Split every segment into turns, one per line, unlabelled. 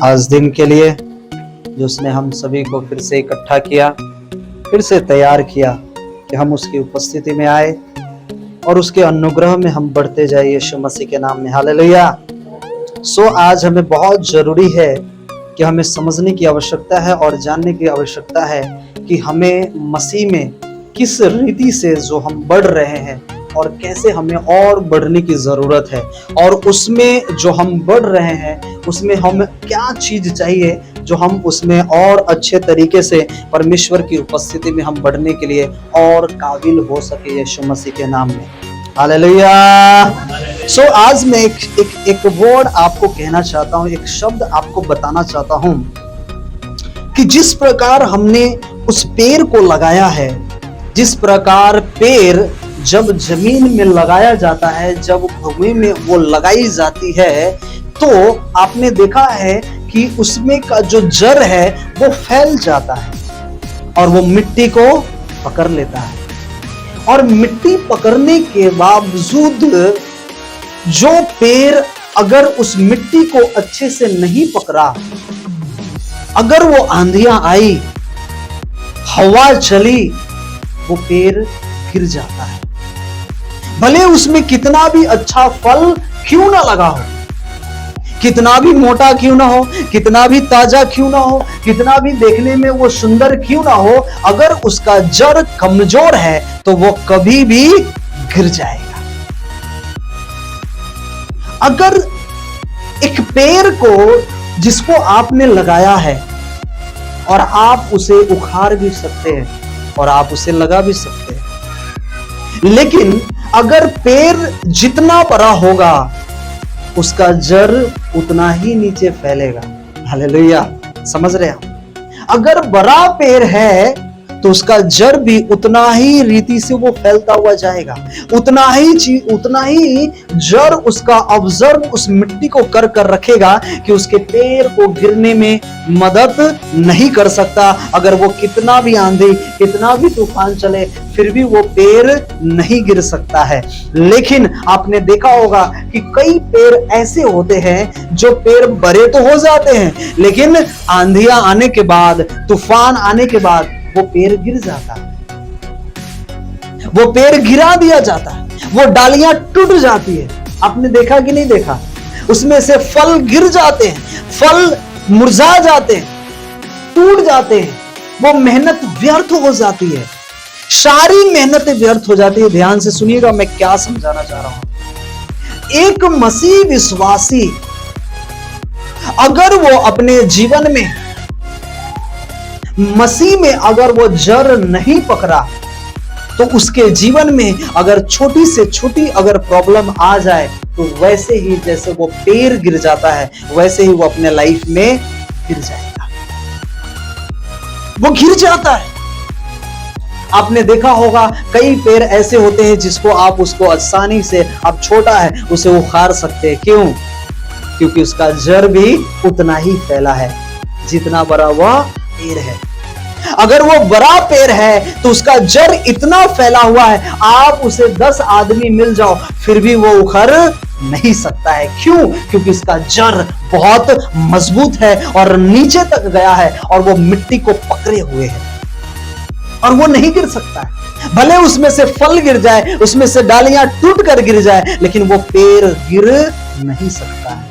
आज दिन के लिए जो उसने हम सभी को फिर से इकट्ठा किया, फिर से तैयार किया कि हम उसकी उपस्थिति में आए और उसके अनुग्रह में हम बढ़ते जाए यीशु मसीह के नाम में। हालेलुया। आज हमें बहुत जरूरी है कि हमें समझने की आवश्यकता है और जानने की आवश्यकता है कि हमें मसीह में किस रीति से जो हम बढ़ रहे हैं और कैसे हमें और बढ़ने की जरूरत है, और उसमें जो हम बढ़ रहे हैं उसमें हम क्या चीज चाहिए जो हम उसमें और अच्छे तरीके से परमेश्वर की उपस्थिति में हम बढ़ने के लिए और काबिल हो सके यीशु मसीह के नाम में। हालेलुया। आज मैं एक वर्ड आपको कहना चाहता हूं, एक शब्द आपको बताना चाहता हूं कि जिस प्रकार हमने उस पेड़ को लगाया है, जिस प्रकार पेड़ जब जमीन में लगाया जाता है, जब भूमि में वो लगाई जाती है, तो आपने देखा है कि उसमें का जो जड़ है वो फैल जाता है और वो मिट्टी को पकड़ लेता है। और मिट्टी पकड़ने के बावजूद जो पेड़ अगर उस मिट्टी को अच्छे से नहीं पकड़ा, अगर वो आंधियां आई, हवा चली, वो पेड़ गिर जाता है। भले उसमें कितना भी अच्छा फल क्यों ना लगा हो, कितना भी मोटा क्यों ना हो, कितना भी ताजा क्यों ना हो, कितना भी देखने में वो सुंदर क्यों ना हो, अगर उसका जड़ कमजोर है तो वो कभी भी गिर जाएगा। अगर एक पेड़ को जिसको आपने लगाया है और आप उसे उखाड़ भी सकते हैं और आप उसे लगा भी सकते हैं, लेकिन अगर पेड़ जितना बड़ा होगा उसका जड़ उतना ही नीचे फैलेगा। हालेलुया। समझ रहे हैं? अगर बड़ा पेड़ है तो उसका जड़ भी उतना ही रीति से वो फैलता हुआ जाएगा, उतना ही जड़ उसका ऑब्जर्व उस मिट्टी को कर रखेगा कि उसके पेड़ को गिरने में मदद नहीं कर सकता। अगर वो कितना भी आंधी, कितना भी तूफान चले, फिर भी वो पेड़ नहीं गिर सकता है। लेकिन आपने देखा होगा कि कई पेड़ ऐसे होते हैं जो पेड़ बड़े तो हो जाते हैं, लेकिन आंधियां आने के बाद, तूफान आने के बाद वो पेड़ गिर जाता है, वो पेड़ गिरा दिया जाता है, वो डालियां टूट जाती है। आपने देखा कि नहीं देखा? उसमें से फल गिर जाते हैं, फल मुरझा जाते हैं, टूट जाते हैं, वो मेहनत व्यर्थ हो जाती है, सारी मेहनतें व्यर्थ हो जाती है। ध्यान से सुनिएगा मैं क्या समझाना चाह रहा हूं। एक मसीह विश्वासी अगर वो अपने जीवन में मसीह में अगर वो जड़ नहीं पकड़ा, तो उसके जीवन में अगर छोटी से छोटी अगर प्रॉब्लम आ जाए तो वैसे ही जैसे वो पेड़ गिर जाता है, वैसे ही वो अपने लाइफ में गिर जाएगा, वो गिर जाता है। आपने देखा होगा कई पेड़ ऐसे होते हैं जिसको आप उसको आसानी से, अब छोटा है उसे उखाड़ सकते हैं। क्यों? क्योंकि उसका जड़ भी उतना ही फैला है जितना बड़ा वह पेड़ है। अगर वो बड़ा पेड़ है तो उसका जड़ इतना फैला हुआ है, आप उसे 10 आदमी मिल जाओ फिर भी वो उखड़ नहीं सकता है। क्यों? क्योंकि इसका जड़ बहुत मजबूत है और नीचे तक गया है और वो मिट्टी को पकड़े हुए है और वो नहीं गिर सकता है। भले उसमें से फल गिर जाए, उसमें से डालियां टूट कर गिर जाए, लेकिन वो पेड़ गिर नहीं सकता है।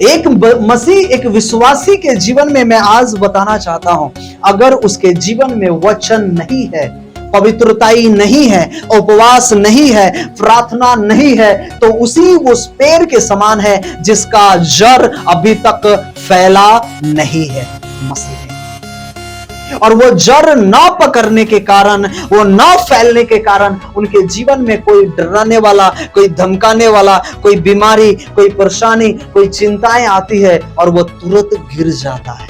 एक मसीह, एक विश्वासी के जीवन में मैं आज बताना चाहता हूं, अगर उसके जीवन में वचन नहीं है, पवित्रताई नहीं है, उपवास नहीं है, प्रार्थना नहीं है, तो उसी उस पेड़ के समान है जिसका जड़ अभी तक फैला नहीं है मसीह में। और वो जड़ ना पकड़ने के कारण, वो ना फैलने के कारण उनके जीवन में कोई डराने वाला, कोई धमकाने वाला, कोई बीमारी, कोई परेशानी, कोई चिंताएं आती है और वो तुरंत गिर जाता है।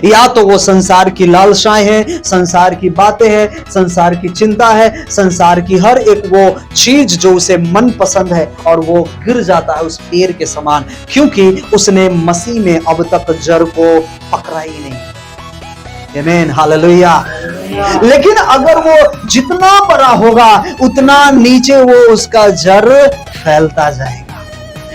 या तो वो संसार की लालसाएं हैं, संसार की बातें हैं, संसार की चिंता है, संसार की हर एक वो चीज जो उसे मन पसंद है और वो गिर जाता है उस पेड़ के समान, क्योंकि उसने मसीह में अब तक जड़ को पकड़ा ही नहीं। आमीन, हालेलुया। लेकिन अगर वो जितना बड़ा होगा उतना नीचे वो उसका जड़ फैलता जाएगा,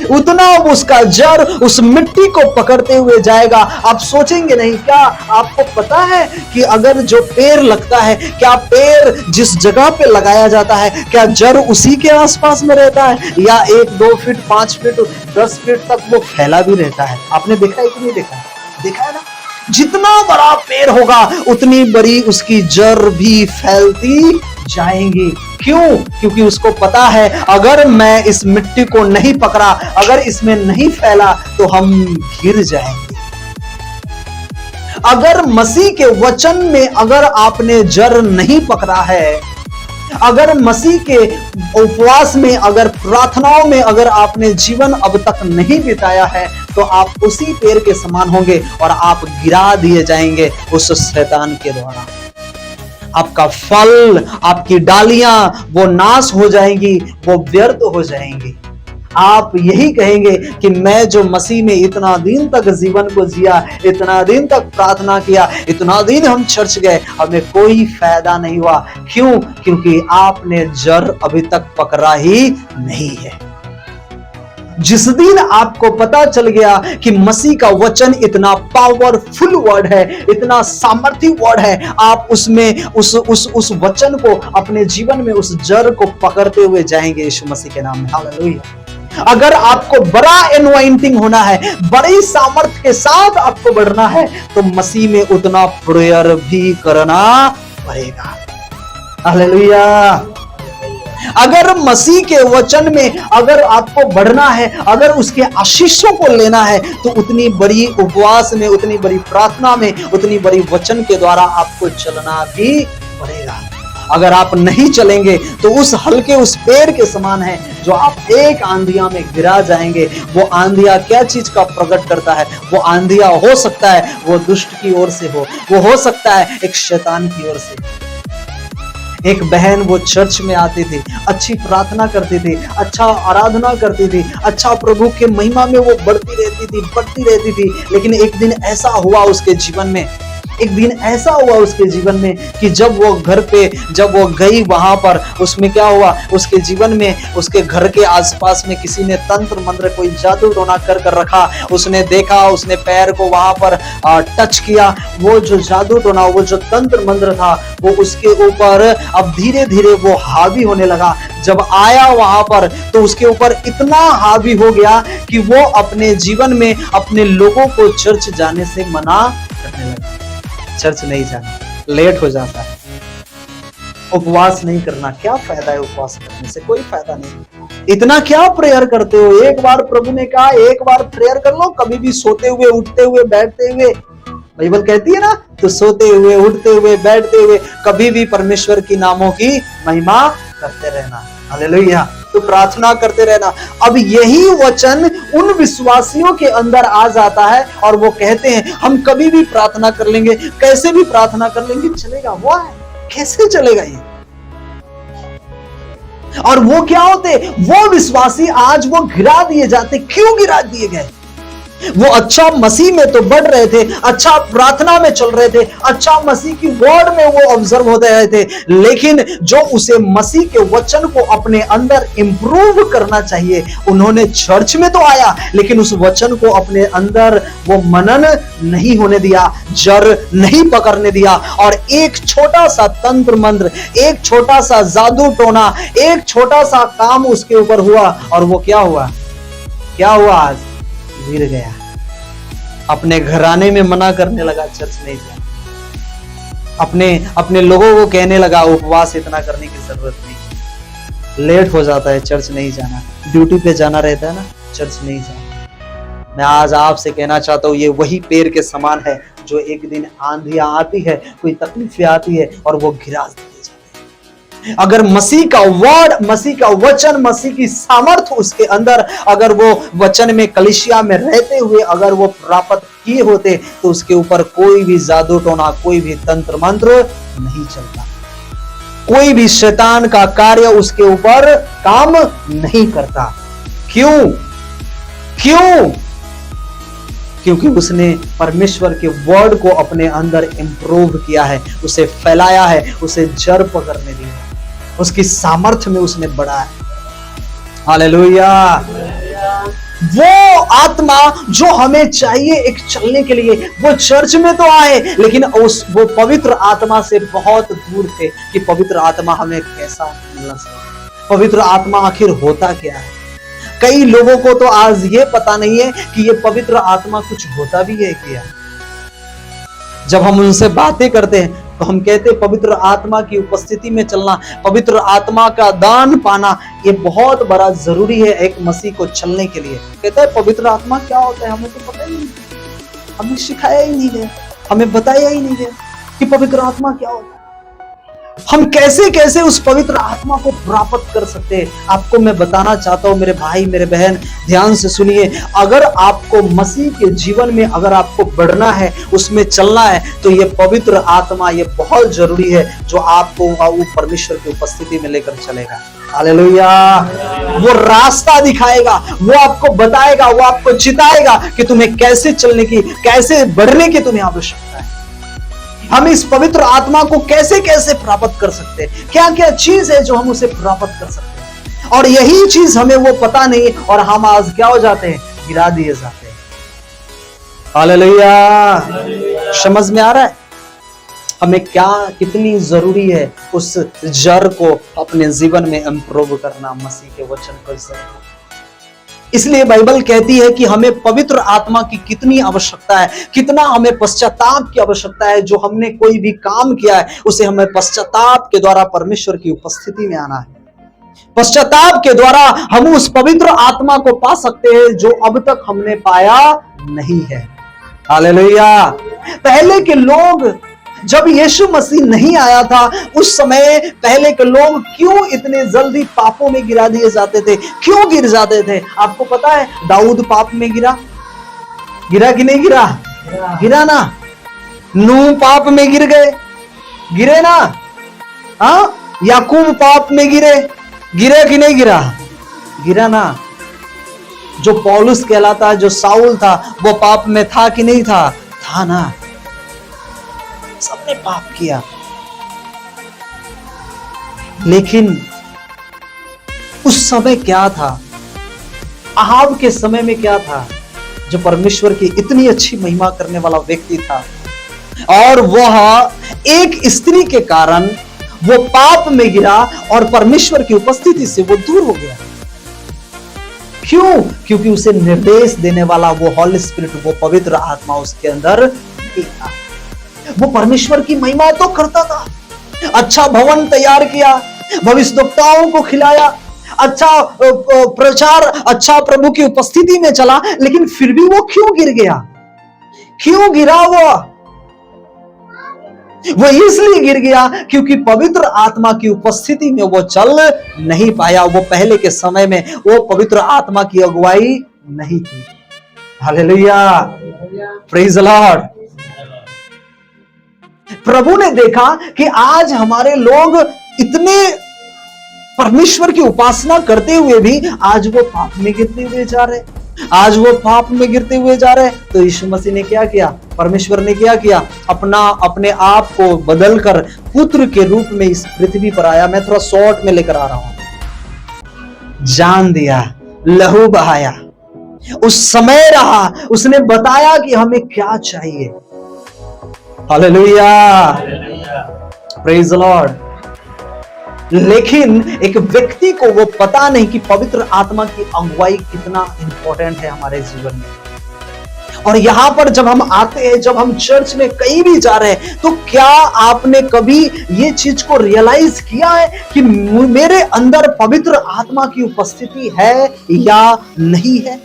उतना अब उसका जड़ उस मिट्टी को पकड़ते हुए जाएगा। आप सोचेंगे नहीं क्या? आपको पता है कि अगर जो पेड़ लगता है, क्या पेड़ जिस जगह पे लगाया जाता है, क्या जड़ उसी के आसपास में रहता है, या 1-2 फीट 5 फीट 10 फीट तक वो फैला भी रहता है? आपने देखा है कि नहीं देखा? देखा है ना? जितना बड़ा पेड़ होगा उतनी बड़ी उसकी जड़ भी फैलती जाएंगी। क्यों? क्योंकि उसको पता है अगर मैं इस मिट्टी को नहीं पकड़ा, अगर इसमें नहीं फैला तो हम गिर जाएंगे। अगर मसीह के वचन में अगर आपने जड़ नहीं पकड़ा है, अगर मसीह के उपवास में, अगर प्रार्थनाओं में अगर आपने जीवन अब तक नहीं बिताया है, तो आप उसी पेड़ के समान होंगे और आप गिरा दिए जाएंगे उस शैतान के द्वारा। आपका फल, आपकी डालियां वो नाश हो जाएंगी, वो व्यर्थ हो जाएंगी। आप यही कहेंगे कि मैं जो मसीह में इतना दिन तक जीवन को जिया, इतना दिन तक प्रार्थना किया, इतना दिन हम चर्च गए, हमें कोई फायदा नहीं हुआ। क्यों? क्योंकि आपने जड़ अभी तक पकड़ा ही नहीं है। जिस दिन आपको पता चल गया कि मसीह का वचन इतना पावरफुल वर्ड है, इतना सामर्थी वर्ड है, आप उसमें उस वचन को अपने जीवन में उस जड़ को पकड़ते हुए जाएंगे यीशु मसीह के नाम में। हालेलुया। अगर आपको बड़ा एनवाइंटिंग होना है, बड़ी सामर्थ के साथ आपको बढ़ना है, तो मसीह में उतना प्रेयर भी करना पड़ेगा। हालेलुया। अगर मसीह के वचन में अगर आपको बढ़ना है, अगर उसके आशीषों को लेना है, तो उतनी बड़ी उपवास में, उतनी बड़ी प्रार्थना में, उतनी बड़ी वचन के द्वारा आपको चलना भी पड़ेगा। अगर आप नहीं चलेंगे तो उस हल्के उस पेड़ के समान है जो आप एक आंधिया में गिरा जाएंगे। वो आंधिया क्या चीज का प्रकट करता है? वो आंधिया हो सकता है वो दुष्ट की ओर से वो हो सकता है एक शैतान की ओर से। एक बहन वो चर्च में आती थी, अच्छी प्रार्थना करती थी, अच्छा आराधना करती थी, अच्छा प्रभु के महिमा में वो बढ़ती रहती थी। लेकिन एक दिन ऐसा हुआ उसके जीवन में, उसके जीवन में कि जब वो घर पे, जब वो गई वहां पर, उसमें क्या हुआ? उसके जीवन में, उसके घर के आसपास में किसी ने तंत्र मंत्र, कोई जादू टोना कर रखा। उसने देखा, उसने पैर को वहां पर टच किया, वो जो जादू टोना, वो जो तंत्र मंत्र था, वो उसके ऊपर अब धीरे धीरे वो हावी होने लगा। जब आया वहां पर तो उसके ऊपर इतना हावी हो गया कि वो अपने जीवन में अपने लोगों को चर्च जाने से मना करने लगा। चर्च नहीं जाना, लेट हो जाता है। उपवास नहीं करना, क्या फायदा है उपवास करने से? कोई फायदा नहीं। इतना क्या प्रेयर करते हो? एक बार प्रभु ने कहा, एक बार प्रेयर कर लो। कभी भी सोते हुए, उठते हुए, बैठते हुए, बाइबल कहती है ना, तो सोते हुए, उठते हुए, बैठते हुए कभी भी परमेश्वर की नामों की महिमा करते रहना। हालेलुया। तो प्रार्थना करते रहना। अब यही वचन उन विश्वासियों के अंदर आ जाता है और वो कहते हैं हम कभी भी प्रार्थना कर लेंगे, कैसे भी प्रार्थना कर लेंगे, चलेगा। वो है, कैसे चलेगा ये? और वो क्या होते? वो विश्वासी आज वो गिरा दिए जाते। क्यों गिरा दिए गए? वो अच्छा मसीह में तो बढ़ रहे थे, अच्छा प्रार्थना में चल रहे थे, अच्छा मसीह की वर्ड में वो ऑब्जर्व होते रहे थे, लेकिन जो उसे मसीह के वचन को अपने अंदर इंप्रूव करना चाहिए, उन्होंने चर्च में तो आया लेकिन उस वचन को अपने अंदर वो मनन नहीं होने दिया, जड़ नहीं पकड़ने दिया। और एक छोटा सा तंत्र मंत्र, एक छोटा सा जादू टोना, एक छोटा सा काम उसके ऊपर हुआ और वो क्या हुआ? आज गिर गया। अपने घराने में मना करने लगा चर्च नहीं जाना। अपने लोगों को कहने लगा उपवास इतना करने की जरूरत नहीं, लेट हो जाता है, चर्च नहीं जाना। ड्यूटी पे जाना रहता है ना, चर्च नहीं जाना। मैं आज आपसे कहना चाहता हूँ, ये वही पेड़ के समान है जो एक दिन आंधियां आती है, कोई तकलीफें आती है और वो गिरा दिए जाते हैं। अगर मसीह का वर्ड, मसीह का वचन, मसीह की सामर्थ्य उसके अंदर अगर वो वचन में, कलीसिया में रहते हुए अगर वो प्राप्त किए होते, तो उसके ऊपर कोई भी जादू टोना, कोई भी तंत्र मंत्र नहीं चलता, कोई भी शैतान का कार्य उसके ऊपर काम नहीं करता। क्यों? क्योंकि उसने परमेश्वर के वर्ड को अपने अंदर इंप्रूव किया है, उसे फैलाया है, उसे जड़ पकड़ने दिया, उसकी सामर्थ्य में उसने बढ़ा है। हालेलुया। वो आत्मा जो हमें चाहिए एक चलने के लिए, वो चर्च में तो आए लेकिन वो पवित्र आत्मा से बहुत दूर थे कि पवित्र आत्मा हमें कैसा मिलना चाहिए, पवित्र आत्मा आखिर होता क्या है। कई लोगों को तो आज ये पता नहीं है कि ये पवित्र आत्मा कुछ होता भी है क्या। जब हम उनसे बातें करते हैं तो हम कहते हैं पवित्र आत्मा की उपस्थिति में चलना, पवित्र आत्मा का दान पाना, ये बहुत बड़ा जरूरी है एक मसीह को चलने के लिए। कहता है पवित्र आत्मा क्या होता है, हमें तो पता ही नहीं, हमें सिखाया ही नहीं गया, हमें बताया ही नहीं गया कि पवित्र आत्मा क्या होता है। हम कैसे कैसे उस पवित्र आत्मा को प्राप्त कर सकते हैं, आपको मैं बताना चाहता हूं मेरे भाई मेरे बहन, ध्यान से सुनिए। अगर आपको मसीह के जीवन में अगर आपको बढ़ना है, उसमें चलना है, तो ये पवित्र आत्मा ये बहुत जरूरी है जो आपको वो परमेश्वर की उपस्थिति में लेकर चलेगा। हालेलुया। वो रास्ता दिखाएगा, वो आपको बताएगा, वो आपको चिताएगा कि तुम्हें कैसे चलने की, कैसे बढ़ने की तुम्हें आवश्यकता है। हम इस पवित्र आत्मा को कैसे कैसे प्राप्त कर सकते हैं, क्या क्या चीज है जो हम उसे प्राप्त कर सकते हैं, और यही चीज हमें वो पता नहीं और हम आज क्या हो जाते हैं, गिरा दिए जाते हैं। हालेलुया। समझ में आ रहा है हमें क्या कितनी जरूरी है उस जड़ को अपने जीवन में इंप्रूव करना मसीह के वचन को। इसलिए बाइबल कहती है कि हमें पवित्र आत्मा की कितनी आवश्यकता है, कितना हमें पश्चाताप की आवश्यकता है। जो हमने कोई भी काम किया है उसे हमें पश्चाताप के द्वारा परमेश्वर की उपस्थिति में आना है। पश्चाताप के द्वारा हम उस पवित्र आत्मा को पा सकते हैं जो अब तक हमने पाया नहीं है। हालेलुया। पहले के लोग जब यीशु मसीह नहीं आया था उस समय पहले के लोग क्यों इतने जल्दी पापों में गिरा दिए जाते थे, क्यों गिर जाते थे? आपको पता है दाऊद पाप में गिरा कि नहीं गिरा? गिरा ना। नूह पाप में गिरे ना। हाँ, याकूब पाप में गिरे कि नहीं गिरा ना। जो पौलुस कहलाता, जो साउल था, वो पाप में था कि नहीं था ना। सबने पाप किया, लेकिन उस समय क्या था, अहाब के समय में क्या था, जो परमेश्वर की इतनी अच्छी महिमा करने वाला व्यक्ति था, और वह एक स्त्री के कारण वो पाप में गिरा और परमेश्वर की उपस्थिति से वो दूर हो गया। क्यों? क्योंकि उसे निर्देश देने वाला वो हॉली स्पिरिट, वो पवित्र आत्मा उसके अंदर था। वो परमेश्वर की महिमा तो करता था, अच्छा भवन तैयार किया, भविष्यवक्ताओं को खिलाया, अच्छा प्रचार, अच्छा प्रभु की उपस्थिति में चला, लेकिन फिर भी वो क्यों गिर गया? क्यों गिरा वो इसलिए गिर गया क्योंकि पवित्र आत्मा की उपस्थिति में वो चल नहीं पाया। वो पहले के समय में वो पवित्र आत्मा की अगुवाई नहीं थी। Hallelujah, praise the Lord. प्रभु ने देखा कि आज हमारे लोग इतने परमेश्वर की उपासना करते हुए भी आज वो पाप में गिरते हुए जा रहे, तो यीशु मसीह ने क्या किया, परमेश्वर ने क्या किया, अपने आप को बदलकर पुत्र के रूप में इस पृथ्वी पर आया। मैं थोड़ा शॉर्ट में लेकर आ रहा हूं। जान दिया, लहू बहाया, उस समय रहा, उसने बताया कि हमें क्या चाहिए। Hallelujah, praise the Lord. लेकिन एक व्यक्ति को वो पता नहीं कि पवित्र आत्मा की अगुवाई कितना इंपॉर्टेंट है हमारे जीवन में। और यहां पर जब हम आते हैं, जब हम चर्च में कहीं भी जा रहे हैं, तो क्या आपने कभी ये चीज को रियलाइज किया है कि मेरे अंदर पवित्र आत्मा की उपस्थिति है या नहीं है?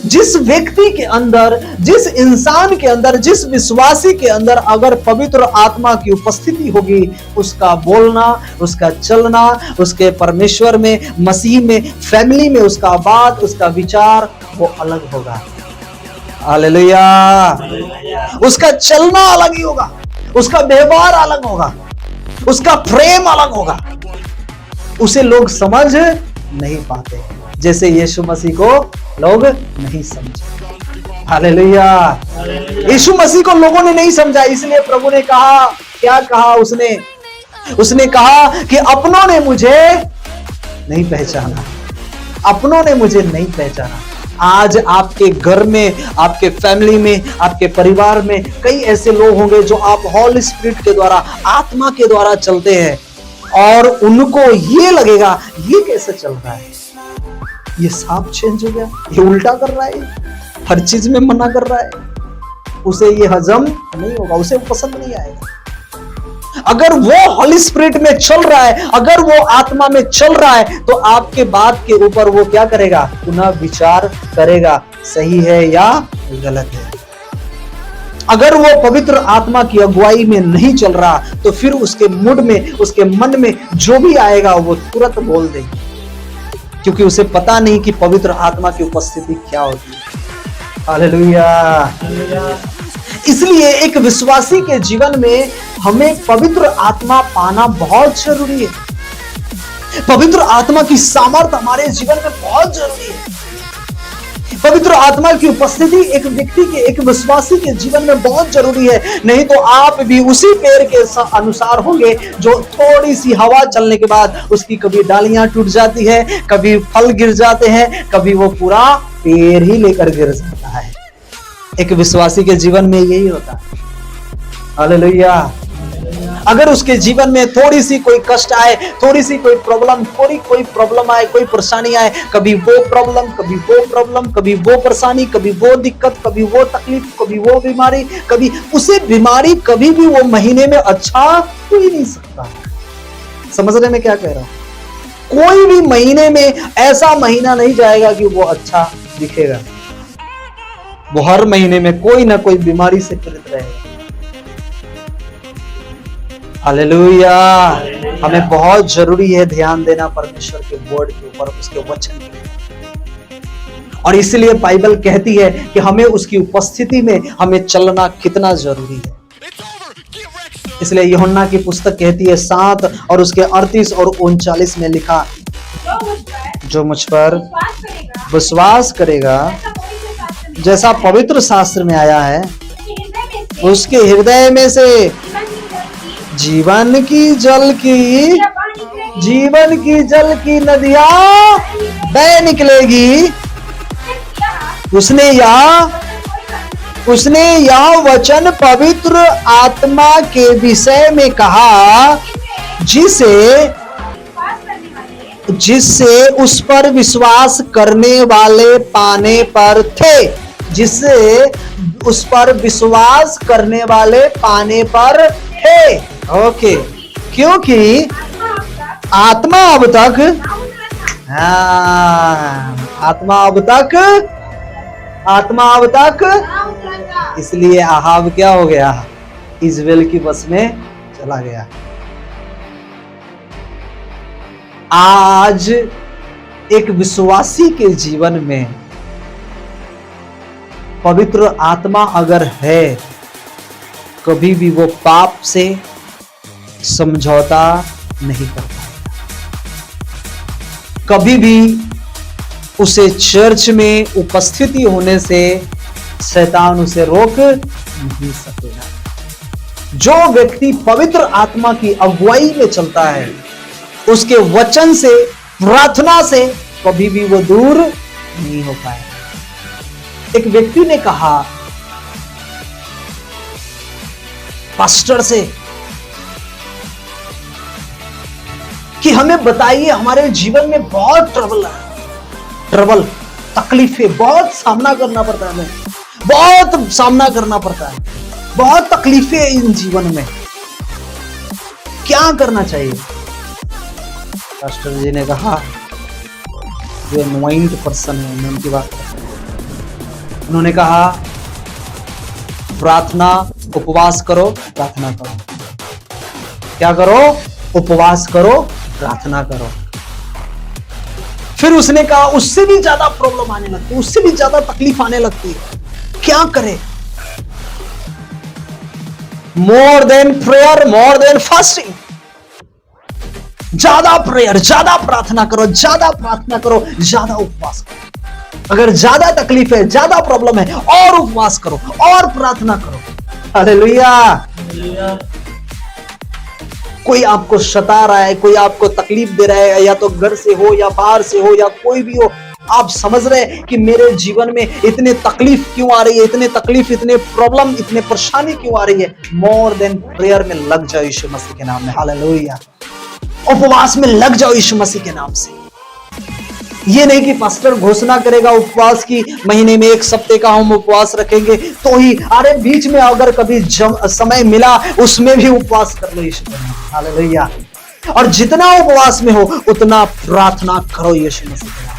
जिस व्यक्ति के अंदर, जिस इंसान के अंदर, जिस विश्वासी के अंदर अगर पवित्र आत्मा की उपस्थिति होगी, उसका बोलना, उसका चलना, उसके परमेश्वर में, मसीह में, फैमिली में, उसका बात, उसका विचार वो अलग होगा। हालेलुया। उसका चलना अलग ही होगा, उसका व्यवहार अलग होगा, उसका प्रेम अलग होगा। उसे लोग समझ नहीं पाते जैसे यीशु मसीह को लोग नहीं समझे। हालेलुया। यीशु मसीह को लोगों ने नहीं समझा, इसलिए प्रभु ने कहा, क्या कहा उसने कहा कि अपनों ने मुझे नहीं पहचाना, अपनों ने मुझे नहीं पहचाना। आज आपके घर में, आपके फैमिली में, आपके परिवार में कई ऐसे लोग होंगे जो आप हॉली स्पिरिट के द्वारा, आत्मा के द्वारा चलते हैं और उनको ये लगेगा ये कैसे चल रहा है, ये सांप चेंज हो गया, ये उल्टा कर रहा है, हर चीज में मना कर रहा है, उसे ये हजम नहीं होगा, उसे पसंद नहीं आएगा। अगर वो हॉली स्पिरिट में चल रहा है, अगर वो आत्मा में चल रहा है, तो आपके बात के ऊपर वो क्या करेगा, पुनः विचार करेगा, सही है या गलत है। अगर वो पवित्र आत्मा की अगुवाई में नहीं चल रहा, तो फिर उसके मूड में, उसके मन में जो भी आएगा वो तुरंत बोल देगी, क्योंकि उसे पता नहीं कि पवित्र आत्मा की उपस्थिति क्या होती है। हालेलुया। इसलिए एक विश्वासी के जीवन में हमें पवित्र आत्मा पाना बहुत जरूरी है। पवित्र आत्मा की सामर्थ हमारे जीवन में बहुत जरूरी है। पवित्र आत्मा की उपस्थिति एक व्यक्ति के, एक विश्वासी के जीवन में बहुत जरूरी है। नहीं तो आप भी उसी पेड़ के अनुसार होंगे जो थोड़ी सी हवा चलने के बाद उसकी कभी डालियां टूट जाती है, कभी फल गिर जाते हैं, कभी वो पूरा पेड़ ही लेकर गिर जाता है। एक विश्वासी के जीवन में यही होता है। हालेलुया। अगर उसके जीवन में थोड़ी सी कोई कष्ट आए, थोड़ी सी कोई प्रॉब्लम, कोई प्रॉब्लम आए, कोई परेशानी आए, कभी वो प्रॉब्लम, कभी वो प्रॉब्लम, कभी वो परेशानी, कभी वो दिक्कत, कभी वो तकलीफ, कभी वो बीमारी, कभी उसे बीमारी कभी भी वो महीने में अच्छा हो ही नहीं सकता। समझ रहे मैं क्या कह रहा हूं? कोई भी महीने में ऐसा महीना नहीं जाएगा कि वो अच्छा दिखेगा। वो हर महीने में कोई ना कोई बीमारी से पीड़ित रहेगा। हालेलुया। हमें बहुत जरूरी है ध्यान देना परमेश्वर के वर्ड के ऊपर, उसके वचन के ऊपर। और इसलिए बाइबल कहती है कि हमें उसकी उपस्थिति में हमें चलना कितना जरूरी है। इसलिए यूहन्ना की पुस्तक कहती है 7 और उसके 38 और 39 में लिखा, जो मुझ पर विश्वास करेगा, जैसा पवित्र शास्त्र में आया है, उसके हृदय में से जीवन की जल नदियां बह निकलेगी। उसने यह वचन पवित्र आत्मा के विषय में कहा, जिससे उस पर विश्वास करने वाले पाने पर थे। जिससे उस पर विश्वास करने वाले पाने पर थे। ओके, क्योंकि आत्मा अब तक इसलिए आहाब क्या हो गया, इज़राइल की बस में चला गया। आज एक विश्वासी के जीवन में पवित्र आत्मा अगर है, कभी भी वो पाप से समझौता नहीं कर पाएगा। कभी भी उसे चर्च में उपस्थिति होने से शैतान उसे रोक नहीं सकेगा। जो व्यक्ति पवित्र आत्मा की अगुवाई में चलता है, उसके वचन से, प्रार्थना से कभी भी वो दूर नहीं हो पाएगा। एक व्यक्ति ने कहा पास्टर से कि हमें बताइए, हमारे जीवन में बहुत ट्रबल तकलीफें, बहुत सामना करना पड़ता है, हमें बहुत सामना करना पड़ता है, बहुत तकलीफें इन जीवन में, क्या करना चाहिए? पास्टर जी ने कहा, जो अनॉइंट पर्सन है, मैं उनकी बात करता हूं। उन्होंने कहा प्रार्थना, उपवास करो, प्रार्थना करो। क्या करो? उपवास करो, प्रार्थना करो। फिर उसने कहा उससे भी ज्यादा प्रॉब्लम आने लगती है, उससे भी ज्यादा तकलीफ आने लगती है, क्या करे? More than prayer, more than fasting. ज्यादा प्रेयर, ज्यादा प्रार्थना करो, ज्यादा प्रार्थना करो, ज्यादा उपवास करो। अगर ज्यादा तकलीफ है, ज्यादा प्रॉब्लम है, और उपवास करो और प्रार्थना करो। हालेलुया। कोई आपको सता रहा है, कोई आपको तकलीफ दे रहा है, या तो घर से हो या बाहर से हो या कोई भी हो, आप समझ रहे हैं कि मेरे जीवन में इतने तकलीफ क्यों आ रही है, इतने तकलीफ, इतने प्रॉब्लम, इतने परेशानी क्यों आ रही है? मोर देन प्रेयर में लग जाओ यीशु मसीह के नाम में। हालेलुया। उपवास में लग जाओ यीशु मसीह के नाम से। ये नहीं कि पास्टर घोषणा करेगा उपवास की, महीने में 1 सप्ते का हम उपवास रखेंगे तो ही, अरे बीच में अगर कभी समय मिला उसमें भी उपवास कर लो यीशु के नाम। हालेलुया। और जितना उपवास में हो उतना प्रार्थना करो यीशु मसीह के नाम,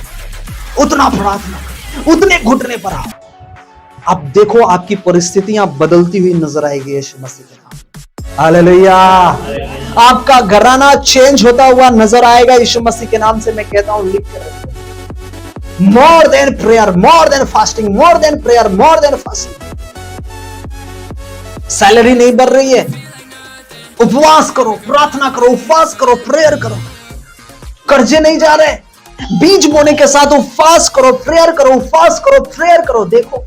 उतना प्रार्थना करो, उतने घुटने पर आओ। आप देखो आपकी परिस्थितियां बदलती हुई नजर आएगी यीशु मसीह के नाम। हालेलुया। आपका घराना चेंज होता हुआ नजर आएगा यीशु मसीह के नाम से। मैं कहता हूं लिख कर रखो, more than prayer, more than fasting, more than prayer, more than fasting. Salary नहीं बढ़ रही है, उपवास करो, प्रार्थना करो, उपवास करो, प्रेयर करो। कर्जे नहीं जा रहे, बीज बोने के साथ उपवास करो, प्रेयर करो, उपवास करो, प्रेयर करो। देखो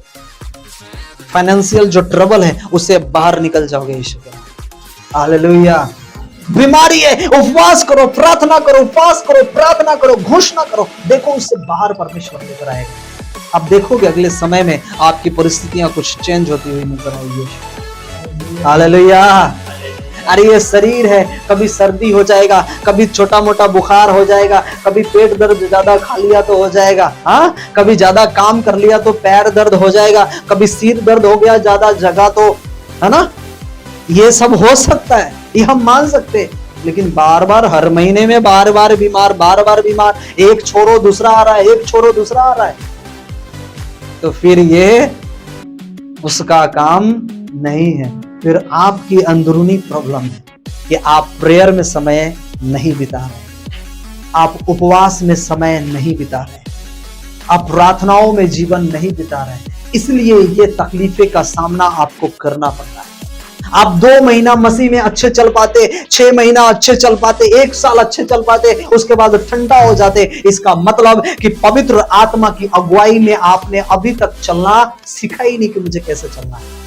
फाइनेंशियल जो ट्रबल है उससे बाहर निकल जाओगे यीशु के नाम। हालेलुया। बीमारी है, उपवास करो, प्रार्थना करो, उपवास करो, प्रार्थना करो, घोषणा करो, देखो उससे बाहर परमेश्वर लेकर आएगा। आप देखोगे अगले समय में आपकी परिस्थितियां कुछ चेंज होती हुई नजर आएगी। हालेलुया। अरे ये शरीर है, कभी सर्दी हो जाएगा, कभी छोटा मोटा बुखार हो जाएगा, कभी पेट दर्द ज्यादा खा लिया तो हो जाएगा, हाँ, कभी ज्यादा काम कर लिया तो पैर दर्द हो जाएगा, कभी सिर दर्द हो गया ज्यादा जगह तो, है ना, ये सब हो सकता है, ये हम मान सकते हैं। लेकिन बार बार हर महीने में बार बार बीमार, बार बार बीमार, एक छोड़ो दूसरा आ रहा है, एक छोड़ो दूसरा आ रहा है, तो फिर ये उसका काम नहीं है। फिर आपकी अंदरूनी प्रॉब्लम है कि आप प्रेयर में समय नहीं बिता रहे, आप उपवास में समय नहीं बिता रहे, आप प्रार्थनाओं में जीवन नहीं बिता रहे, इसलिए ये तकलीफें का सामना आपको करना पड़ता है। आप 2 महीना मसीह में अच्छे चल पाते, 6 महीना अच्छे चल पाते, 1 साल अच्छे चल पाते, उसके बाद ठंडा हो जाते। इसका मतलब कि पवित्र आत्मा की अगुवाई में आपने अभी तक चलना सीखा ही नहीं कि मुझे कैसे चलना है।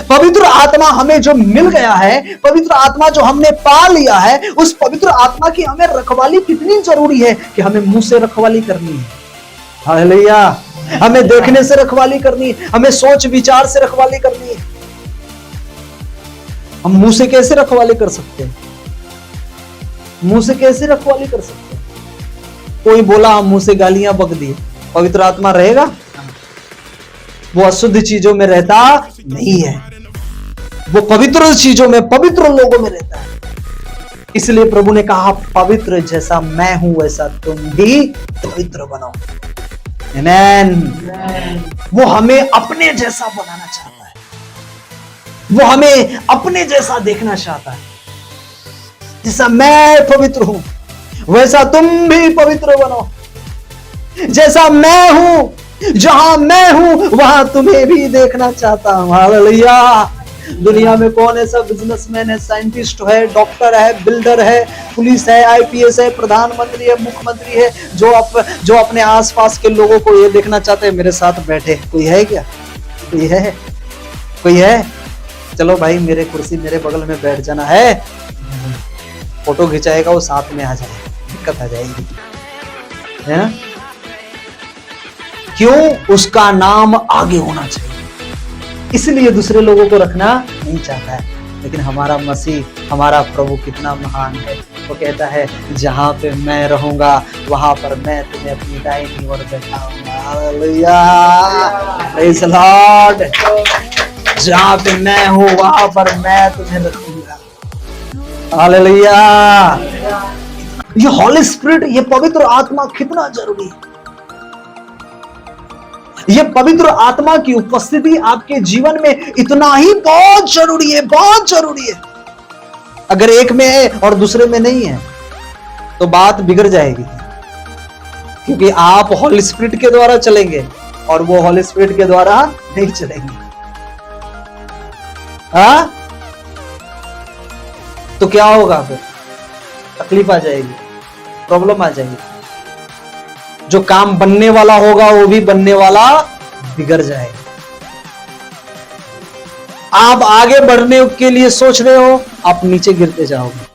पवित्र आत्मा हमें जो मिल गया है, पवित्र आत्मा जो हमने पा लिया है, उस पवित्र आत्मा की हमें रखवाली कितनी जरूरी है कि हमें मुंह से रखवाली करनी है। हालेलुया। हमें देखने से रखवाली करनी है, हमें सोच विचार से रखवाली करनी है। हम मुंह से कैसे रखवाली कर सकते हैं? मुंह से कैसे रखवाली कर सकते हैं? कोई बोला हम मुंह से गालियां बक दिए, पवित्र आत्मा रहेगा? वो अशुद्ध चीजों में रहता नहीं है, वो पवित्र चीजों में, पवित्र लोगों में रहता है। इसलिए प्रभु ने कहा पवित्र जैसा मैं हूं वैसा तुम भी पवित्र बनो। आमीन। वो हमें अपने जैसा बनाना चाहता है, वो हमें अपने जैसा देखना चाहता है। जैसा मैं पवित्र हूं वैसा तुम भी पवित्र बनो। जैसा मैं हूं, जहां मैं हूं वहां तुम्हें भी देखना चाहता हूं। हालेलुया। दुनिया में कौन ऐसा बिजनेसमैन है, साइंटिस्ट है, डॉक्टर है, बिल्डर है, पुलिस है, आईपीएस है, प्रधानमंत्री है, मुख्यमंत्री है, जो अपने आसपास के लोगों को ये देखना चाहते हैं मेरे साथ बैठे? कोई है क्या? कोई है? कोई है? चलो भाई मेरे कुर्सी मेरे बगल में बैठ जाना है, फोटो खिंचाएगा वो साथ में आ जाएगा, दिक्कत आ जाएगी, है ना? क्यों? उसका नाम आगे होना चाहिए, इसलिए दूसरे लोगों को रखना नहीं चाहता है। लेकिन हमारा मसीह, हमारा प्रभु कितना महान है। वो कहता है जहां पे मैं रहूंगा वहां पर मैं तुम्हें अपनी दाहिनी ओर बैठाऊंगा। Hallelujah, praise the Lord. जहां पे मैं हूं वहां पर मैं तुम्हें रखूंगा। हालेलुया। ये हॉली स्पिरिट, ये पवित्र आत्मा कितना जरूरी है। ये पवित्र आत्मा की उपस्थिति आपके जीवन में इतना ही बहुत जरूरी है, बहुत जरूरी है। अगर एक में है और दूसरे में नहीं है तो बात बिगड़ जाएगी, क्योंकि आप हॉली स्पिरिट के द्वारा चलेंगे और वो हॉली स्पिरिट के द्वारा नहीं चलेंगे। हाँ, तो क्या होगा? फिर तकलीफ आ जाएगी, प्रॉब्लम आ जाएगी। जो काम बनने वाला होगा वो भी बनने वाला बिगड़ जाएगा। आप आगे बढ़ने के लिए सोच रहे हो, आप नीचे गिरते जाओगे।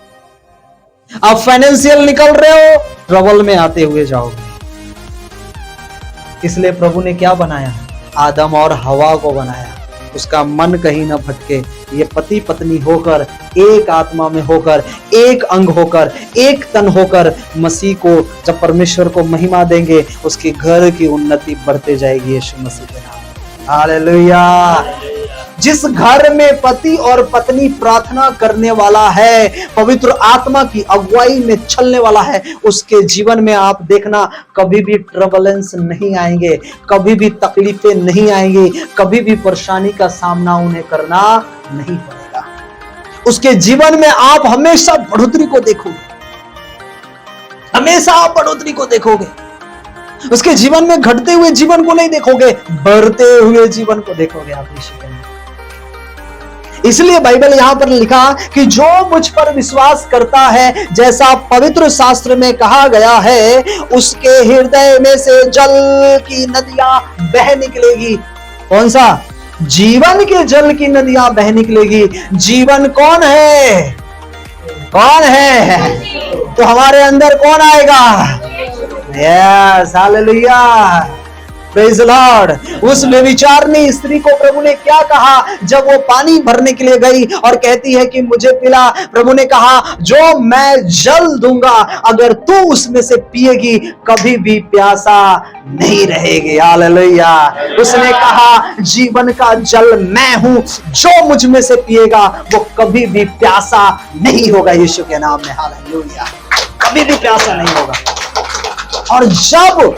आप फाइनेंशियल निकल रहे हो, ट्रबल में आते हुए जाओगे। इसलिए प्रभु ने क्या बनाया? आदम और हवा को बनाया, उसका मन कहीं ना भटके। ये पति पत्नी होकर, एक आत्मा में होकर, एक अंग होकर, एक तन होकर मसीह को, जब परमेश्वर को महिमा देंगे, उसके घर की उन्नति बढ़ते जाएगी यीशु मसीह के नाम। हालेलुया। जिस घर में पति और पत्नी प्रार्थना करने वाला है, पवित्र आत्मा की अगुवाई में चलने वाला है, उसके जीवन में आप देखना कभी भी ट्रबलेंस नहीं आएंगे, कभी भी तकलीफें नहीं आएंगी, कभी भी परेशानी का सामना उन्हें करना नहीं पड़ेगा। उसके जीवन में आप हमेशा बढ़ोतरी को देखोगे, हमेशा आप बढ़ोतरी को देखोगे। उसके जीवन में घटते हुए जीवन को नहीं देखोगे, बढ़ते हुए जीवन को देखोगे आप यीशु के नाम। इसलिए बाइबल यहां पर लिखा कि जो मुझ पर विश्वास करता है, जैसा पवित्र शास्त्र में कहा गया है, उसके हृदय में से जल की नदियां बह निकलेगी। कौन सा? जीवन के जल की नदियां बह निकलेगी। जीवन कौन है? कौन है? तो हमारे अंदर कौन आएगा? Yes, hallelujah, praise the Lord. उस व्यभिचारिणी स्त्री को प्रभु ने क्या कहा जब वो पानी भरने के लिए गई और कहती है कि मुझे पिला? प्रभु ने कहा जो मैं जल दूंगा, अगर तू उसमें से पिएगी कभी भी प्यासा नहीं रहेगी। हालेलुया। उसने कहा जीवन का जल मैं हूं, जो मुझ में से पिएगा वो कभी भी प्यासा नहीं होगा यीशु के नाम में। हालेलुया। कभी भी प्यासा नहीं होगा। और जब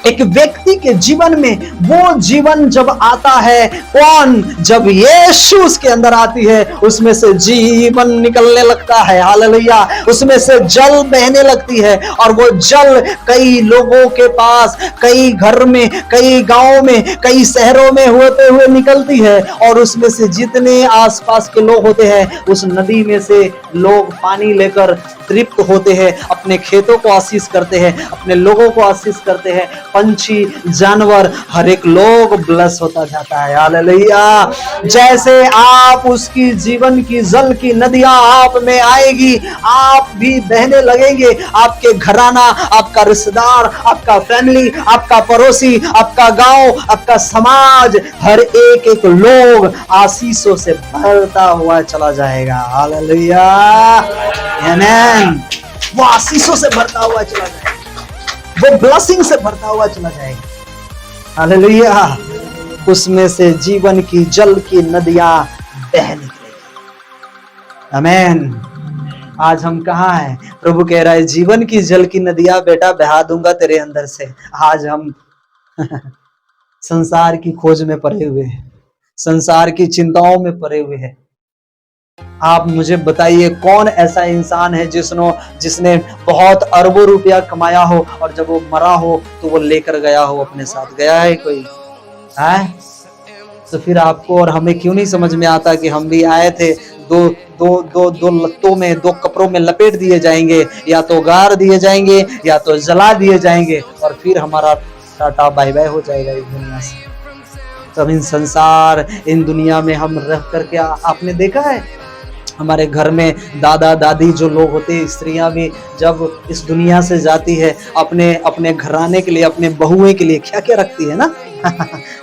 एक व्यक्ति के जीवन में वो जीवन जब आता है, कौन? जब यीशु उसके अंदर आती है, उसमें से जीवन निकलने लगता है। हालेलुया। उसमें से जल बहने लगती है, और वो जल कई लोगों के पास, कई घर में, कई गांवों में, कई शहरों में होते हुए निकलती है, और उसमें से जितने आसपास के लोग होते हैं, उस नदी में से लोग पानी लेकर तृप्त होते हैं, अपने खेतों को आशीष करते हैं, अपने लोगों को आशीष करते हैं, पंछी, जानवर, हर एक लोग ब्लेस होता जाता है। हालेलुया। जैसे आप उसकी जीवन की जल की नदियां आप में आएगी, आप भी बहने लगेंगे। आपके घराना, आपका रिश्तेदार, आपका फैमिली, आपका पड़ोसी, आपका गांव, आपका समाज, हर एक एक लोग आशीषों से भरता हुआ चला जाएगा। हालेलुया। आमीन। वो आशीषों से भरता हुआ चला जाएगा, वो ब्लेसिंग से भरता हुआ चला जाएगा। हालेलुया। उसमें से जीवन की जल की नदियां बह निकलेगी। आमीन। आज हम कहाँ हैं? प्रभु कह रहा है जीवन की जल की नदियां बेटा बहा दूंगा तेरे अंदर से। आज हम संसार की खोज में पड़े हुए हैं, संसार की चिंताओं में पड़े हुए हैं। आप मुझे बताइए कौन ऐसा इंसान है जिसने बहुत अरबों रुपया कमाया हो और जब वो मरा हो तो वो लेकर गया हो अपने साथ? गया है कोई? है? तो फिर आपको और हमें क्यों नहीं समझ में आता कि हम भी आए थे, दो लत्तों में, दो कपड़ों में लपेट दिए जाएंगे, या तो गाड़ दिए जाएंगे या तो जला दिए जाएंगे, और फिर हमारा टाटा बाय बाय हो जाएगा इस दुनिया से। तब इन संसार, इन दुनिया में हम रह करके, आपने देखा है हमारे घर में दादा दादी जो लोग होते हैं, स्त्रियां भी जब इस दुनिया से जाती है, अपने घराने के लिए, अपने बहुएं के लिए क्या क्या रखती है ना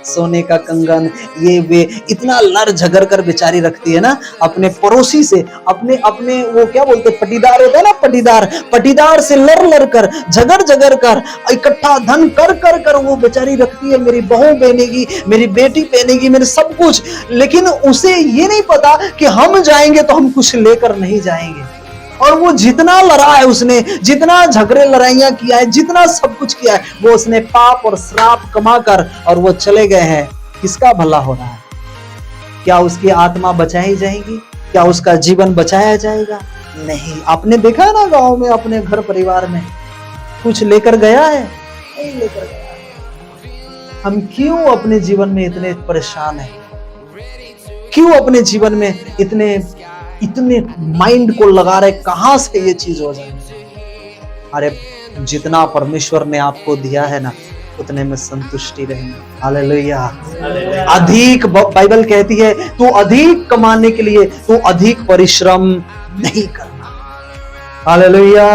सोने का कंगन, ये वे इतना लड़ झगड़ कर बेचारी रखती है ना अपने पड़ोसी से, अपने वो क्या बोलते, पटीदार होता है ना, पटीदार से लड़ कर, झगड़ कर, इकट्ठा धन कर वो बेचारी रखती है। मेरी बहू पहनेगी, मेरी बेटी पहनेगी, मेरे सब कुछ। लेकिन उसे ये नहीं पता कि हम जाएंगे तो हम कुछ लेकर नहीं जाएंगे। और वो जितना लड़ा है, उसने जितना झगड़े लड़ाइयां किया है, जितना सब कुछ किया है, वो उसने पाप और श्राप कमा कर और वो चले गए हैं। किसका भला हो रहा है? क्या उसकी आत्मा बचाई जाएगी? क्या उसका जीवन बचाया जाएगा? नहीं। आपने देखा है ना गांव में, अपने घर परिवार में कुछ लेकर गया है? नहीं लेकर गया। हम क्यों अपने जीवन में इतने परेशान हैं? क्यों अपने जीवन में इतने माइंड को लगा रहे? कहां से ये चीज हो जाए? अरे जितना परमेश्वर ने आपको दिया है ना, उतने में संतुष्टि रहेंगे। हालेलुया। अधिक, बाइबल कहती है तू अधिक कमाने के लिए तू अधिक परिश्रम नहीं करना। हालेलुया।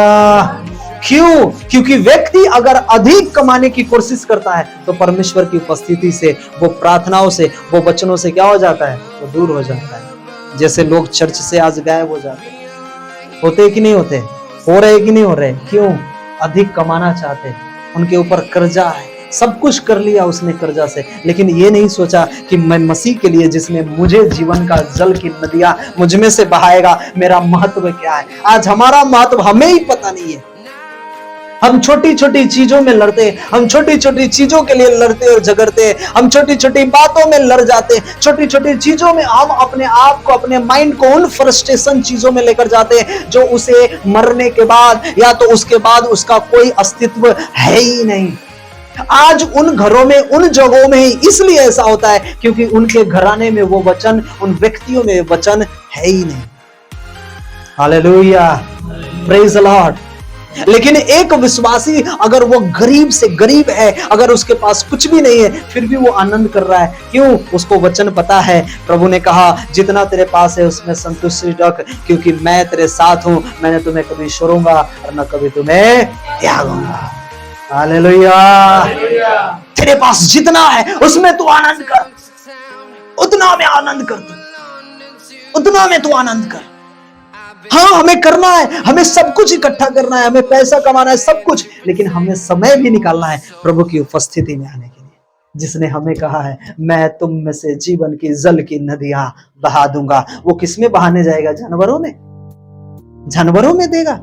क्यों? क्योंकि व्यक्ति अगर अधिक कमाने की कोशिश करता है तो परमेश्वर की उपस्थिति से, वो प्रार्थनाओं से, वो वचनों से क्या हो जाता है, वो दूर हो जाता है। जैसे लोग चर्च से आज गायब हो जाते हैं, होते कि नहीं होते, हो रहे कि नहीं हो रहे? क्यों? अधिक कमाना चाहते, उनके ऊपर कर्जा है, सब कुछ कर लिया उसने कर्जा से, लेकिन ये नहीं सोचा कि मैं मसीह के लिए, जिसने मुझे जीवन का जल की नदियां मुझ में से बहाएगा, मेरा महत्व क्या है। आज हमारा महत्व हमें ही पता नहीं है। हम छोटी छोटी चीजों में लड़ते, हम छोटी छोटी चीजों के लिए लड़ते और झगड़ते, हम छोटी छोटी बातों में लड़ जाते, छोटी छोटी चीजों में हम अपने आप को, अपने माइंड को उन फ्रस्ट्रेशन चीजों में लेकर जाते हैं जो उसे मरने के बाद या तो उसके बाद उसका कोई अस्तित्व है ही नहीं। आज उन घरों में, उन जगहों में ही इसलिए ऐसा होता है क्योंकि उनके घराने में वो वचन, उन व्यक्तियों में वचन है ही नहीं। Hallelujah, praise the Lord. लेकिन एक विश्वासी अगर वो गरीब से गरीब है, अगर उसके पास कुछ भी नहीं है, फिर भी वो आनंद कर रहा है। क्यों? उसको वचन पता है। प्रभु ने कहा जितना तेरे पास है उसमें संतुष्टि रख, क्योंकि मैं तेरे साथ हूं, मैंने तुम्हें कभी छोड़ूंगा और न कभी तुम्हें त्यागूंगा। हालेलुया। तेरे पास जितना है उसमें तू आनंद कर, उतना में आनंद कर, तू उतना में तू आनंद कर। हाँ, हमें करना है, हमें सब कुछ इकट्ठा करना है, हमें पैसा कमाना है, सब कुछ, लेकिन हमें समय भी निकालना है प्रभु की उपस्थिति में आने के लिए, जिसने हमें कहा है मैं तुम में से जीवन की जल की नदियां बहा दूंगा। वो किसमें बहाने जाएगा? जानवरों में? जानवरों में देगा?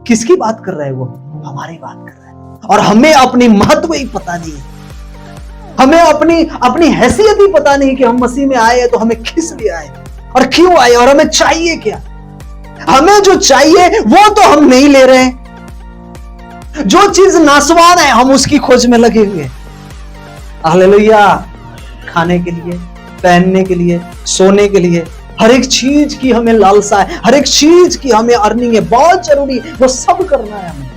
किसकी बात कर रहा है वो? हमारी बात कर रहा है। और हमें अपनी महत्व ही पता नहीं है, हमें अपनी हैसियत ही पता नहीं कि हम मसीह में आए तो हमें किस लिए आए और क्यों आए और हमें चाहिए क्या। हमें जो चाहिए वो तो हम नहीं ले रहे हैं, जो चीज नासवान है हम उसकी खोज में लगे हुए। हालेलुया। खाने के लिए, पहनने के लिए, सोने के लिए, हर एक चीज की हमें लालसा है, हर एक चीज की हमें अर्निंग है, बहुत जरूरी, वो सब करना है हमें।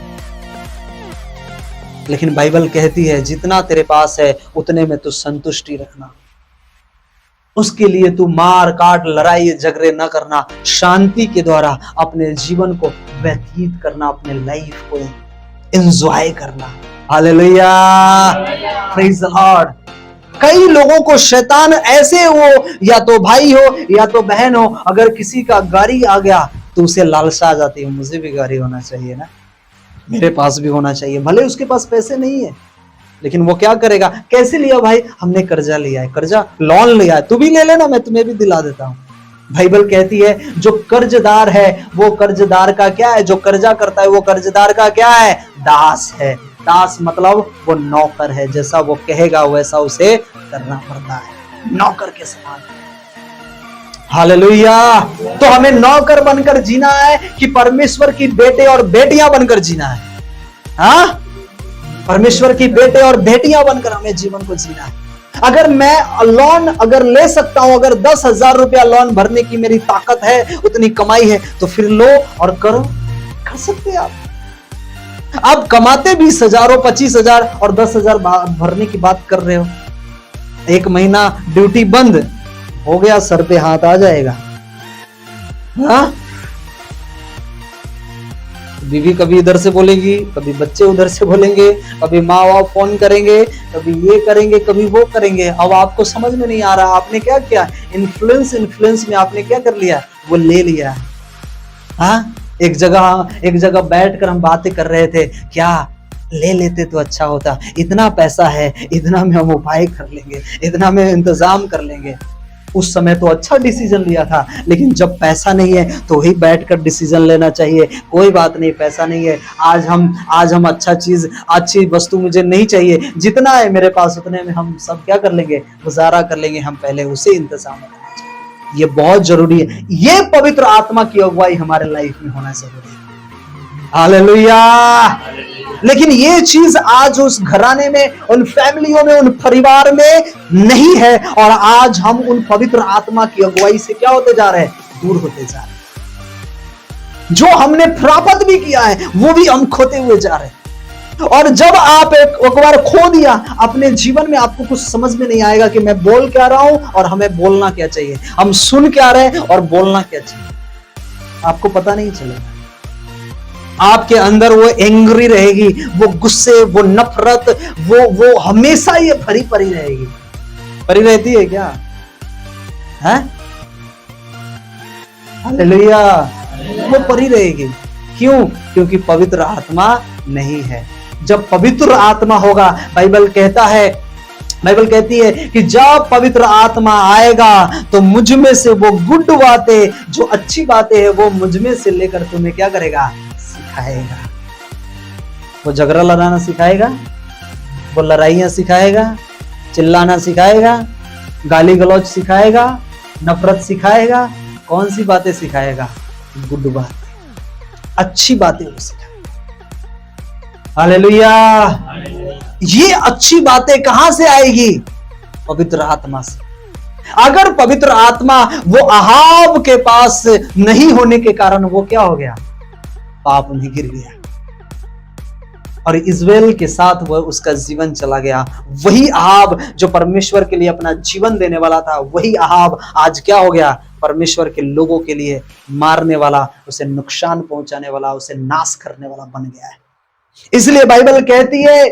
लेकिन बाइबल कहती है जितना तेरे पास है उतने में तू संतुष्टि रखना, उसके लिए तू मार काट, लड़ाई झगड़े न करना, शांति के द्वारा अपने जीवन को व्यतीत करना, अपने लाइफ को एंजॉय करना। Hallelujah, praise the Lord. कई लोगों को शैतान ऐसे हो, या तो भाई हो या तो बहन हो, अगर किसी का गाड़ी आ गया तो उसे लालसा आ जाती है, मुझे भी गाड़ी होना चाहिए ना, मेरे पास भी होना चाहिए। भले उसके पास पैसे नहीं है, लेकिन वो क्या करेगा? कैसे लिया भाई? हमने कर्जा लिया है, कर्जा लोन लिया है, तू भी ले लेना, मैं तुम्हें भी दिला देता हूं। बाइबल कहती है जो कर्जदार है वो कर्जदार का क्या है? जो कर्जा करता है वो कर्जदार का क्या है? दास है। दास मतलब वो नौकर है, जैसा वो कहेगा वैसा उसे करना पड़ता है, नौकर के समान। हालेलुया। तो हमें नौकर बनकर जीना है कि परमेश्वर की बेटे और बेटियां बनकर जीना है? हाँ, परमेश्वर की बेटे और बेटियां बनकर हमें जीवन को जीना है। अगर मैं लोन अगर ले सकता हूं, अगर 10,000 रुपया लोन भरने की मेरी ताकत है, उतनी कमाई है, तो फिर लो और करो, कर सकते हैं आप कमाते 20,000, 25,000 और 10,000 भरने की बात कर रहे हो। एक महीना ड्यूटी बंद हो गया, सर पे हाथ आ जाएगा। हाँ, बीवी कभी इधर से बोलेगी, कभी बच्चे उधर से बोलेंगे, कभी माँ बाप फोन करेंगे, कभी ये करेंगे, कभी वो करेंगे। अब आपको समझ में नहीं आ रहा आपने क्या किया, इन्फ्लुएंस में आपने क्या कर लिया, वो ले लिया। हाँ, एक जगह बैठकर हम बातें कर रहे थे, क्या ले लेते तो अच्छा होता, इतना पैसा है, इतना में हम उपाय कर लेंगे, इतना में इंतजाम कर लेंगे। उस समय तो अच्छा डिसीजन लिया था, लेकिन जब पैसा नहीं है तो वही बैठकर डिसीजन लेना चाहिए। कोई बात नहीं, पैसा नहीं है, आज हम अच्छी वस्तु मुझे नहीं चाहिए, जितना है मेरे पास उतने में हम सब क्या कर लेंगे, गुजारा कर लेंगे। हम पहले उसे इंतजाम करना चाहिए, ये बहुत जरूरी है। ये पवित्र आत्मा की अगुवाई हमारे लाइफ में होना जरूरी है। हालेलुया। लेकिन ये चीज आज उस घराने में, उन फैमिलियों में, उन परिवार में नहीं है, और आज हम उन पवित्र आत्मा की अगुवाई से क्या होते जा रहे हैं, दूर होते जा रहे हैं। जो हमने प्राप्त भी किया है वो भी हम खोते हुए जा रहे हैं। और जब आप एक बार खो दिया अपने जीवन में, आपको कुछ समझ में नहीं आएगा कि मैं बोल क्या रहा हूं और हमें बोलना क्या चाहिए, हम सुन क्या रहे हैं और बोलना क्या चाहिए, आपको पता नहीं चलेगा। आपके अंदर वो एंग्री रहेगी, वो गुस्से, वो नफरत, वो हमेशा ये भरी पड़ी रहेगी। भरी रहती है क्या? है? हालेलुया। वो भरी रहेगी। क्यों? क्योंकि पवित्र आत्मा नहीं है। जब पवित्र आत्मा होगा, बाइबल कहती है कि जब पवित्र आत्मा आएगा तो मुझ में से वो गुड बातें, जो अच्छी बातें हैं, वो मुझ में से लेकर तुम्हें क्या करेगा? सिखाएगा। वो झगड़ा लड़ाना सिखाएगा, वो लड़ाइयां सिखाएगा, चिल्लाना सिखाएगा, गाली गलौज सिखाएगा, नफरत सिखाएगा। कौन सी बातें सिखाएगा? गुड बात, अच्छी बातें वो सिखाएगा। हालेलुया। ये अच्छी बातें कहां से आएगी? पवित्र आत्मा से। अगर पवित्र आत्मा वो अहाब के पास नहीं होने के कारण वो क्या हो गया? पाप में गिर गया और इज़राइल के साथ वह उसका जीवन चला गया। वही अहाब जो परमेश्वर के लिए अपना जीवन देने वाला था, वही अहाब आज क्या हो गया? परमेश्वर के लोगों के लिए मारने वाला, उसे नुकसान पहुंचाने वाला, उसे नाश करने वाला बन गया है। इसलिए बाइबल कहती है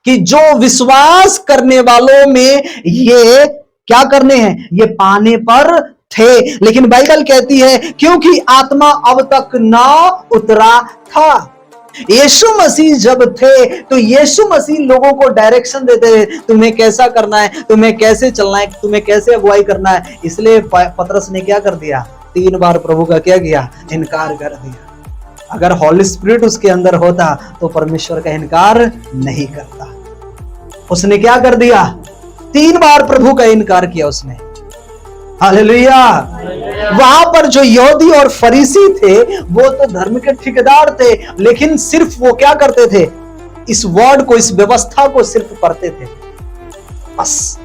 कि जो विश्वास करने वालों में ये क्या करने हैं? ये पाने पर थे। लेकिन बाइबल कहती है क्योंकि आत्मा अब तक ना उतरा था। यीशु मसीह जब थे तो यीशु मसीह लोगों को डायरेक्शन देते थे, तुम्हें कैसा करना है, तुम्हें कैसे चलना है, तुम्हें कैसे अगुवाई करना है। इसलिए पतरस ने क्या कर दिया? 3 बार प्रभु का क्या किया? इनकार कर दिया। अगर हॉली स्पिरिट उसके अंदर होता तो परमेश्वर का इनकार नहीं करता। उसने क्या कर दिया? 3 बार प्रभु का इनकार किया उसने। हालेलुया। वहां पर जो यहूदी और फरीसी थे वो तो धर्म के ठेकेदार थे, लेकिन सिर्फ वो क्या करते थे? इस वर्ड को, इस व्यवस्था को सिर्फ पढ़ते थे बस।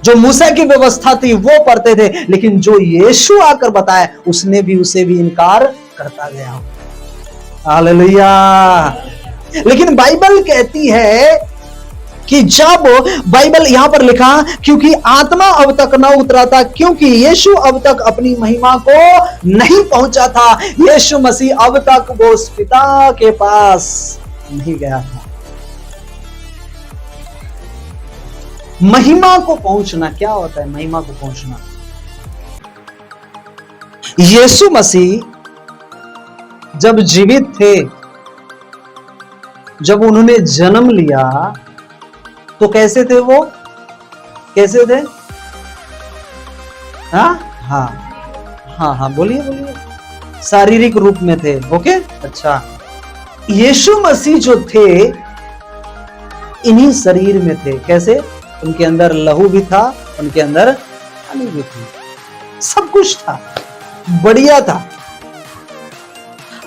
जो मूसा की व्यवस्था थी वो पढ़ते थे, लेकिन जो यीशु आकर बताया उसे भी इनकार करता गया। हालेलुया। लेकिन बाइबल कहती है कि जब बाइबल यहां पर लिखा क्योंकि आत्मा अब तक न उतरा था, क्योंकि यीशु अब तक अपनी महिमा को नहीं पहुंचा था। यीशु मसीह अब तक वो उस पिता के पास नहीं गया था। महिमा को पहुंचना क्या होता है? महिमा को पहुंचना, यीशु मसीह जब जीवित थे, जब उन्होंने जन्म लिया तो कैसे थे वो? कैसे थे? हाँ, बोलिए। शारीरिक रूप में थे। ओके, अच्छा। यीशु मसीह जो थे इन्हीं शरीर में थे। कैसे? उनके अंदर लहू भी था, उनके अंदर पानी भी थी, सब कुछ था, बढ़िया था।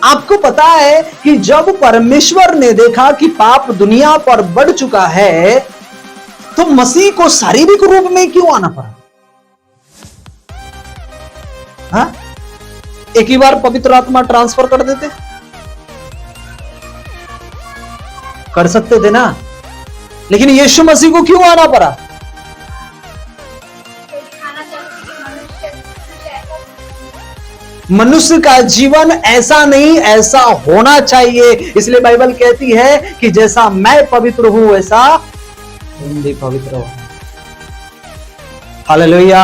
आपको पता है कि जब परमेश्वर ने देखा कि पाप दुनिया पर बढ़ चुका है तो मसीह को शारीरिक रूप में क्यों आना पड़ा? हाँ? एक ही बार पवित्र आत्मा ट्रांसफर कर देते, कर सकते थे ना, लेकिन यीशु मसीह को क्यों आना पड़ा? मनुष्य का जीवन ऐसा नहीं, ऐसा होना चाहिए। इसलिए बाइबल कहती है कि जैसा मैं पवित्र हूं वैसा तुम भी पवित्र हो। हालेलुया।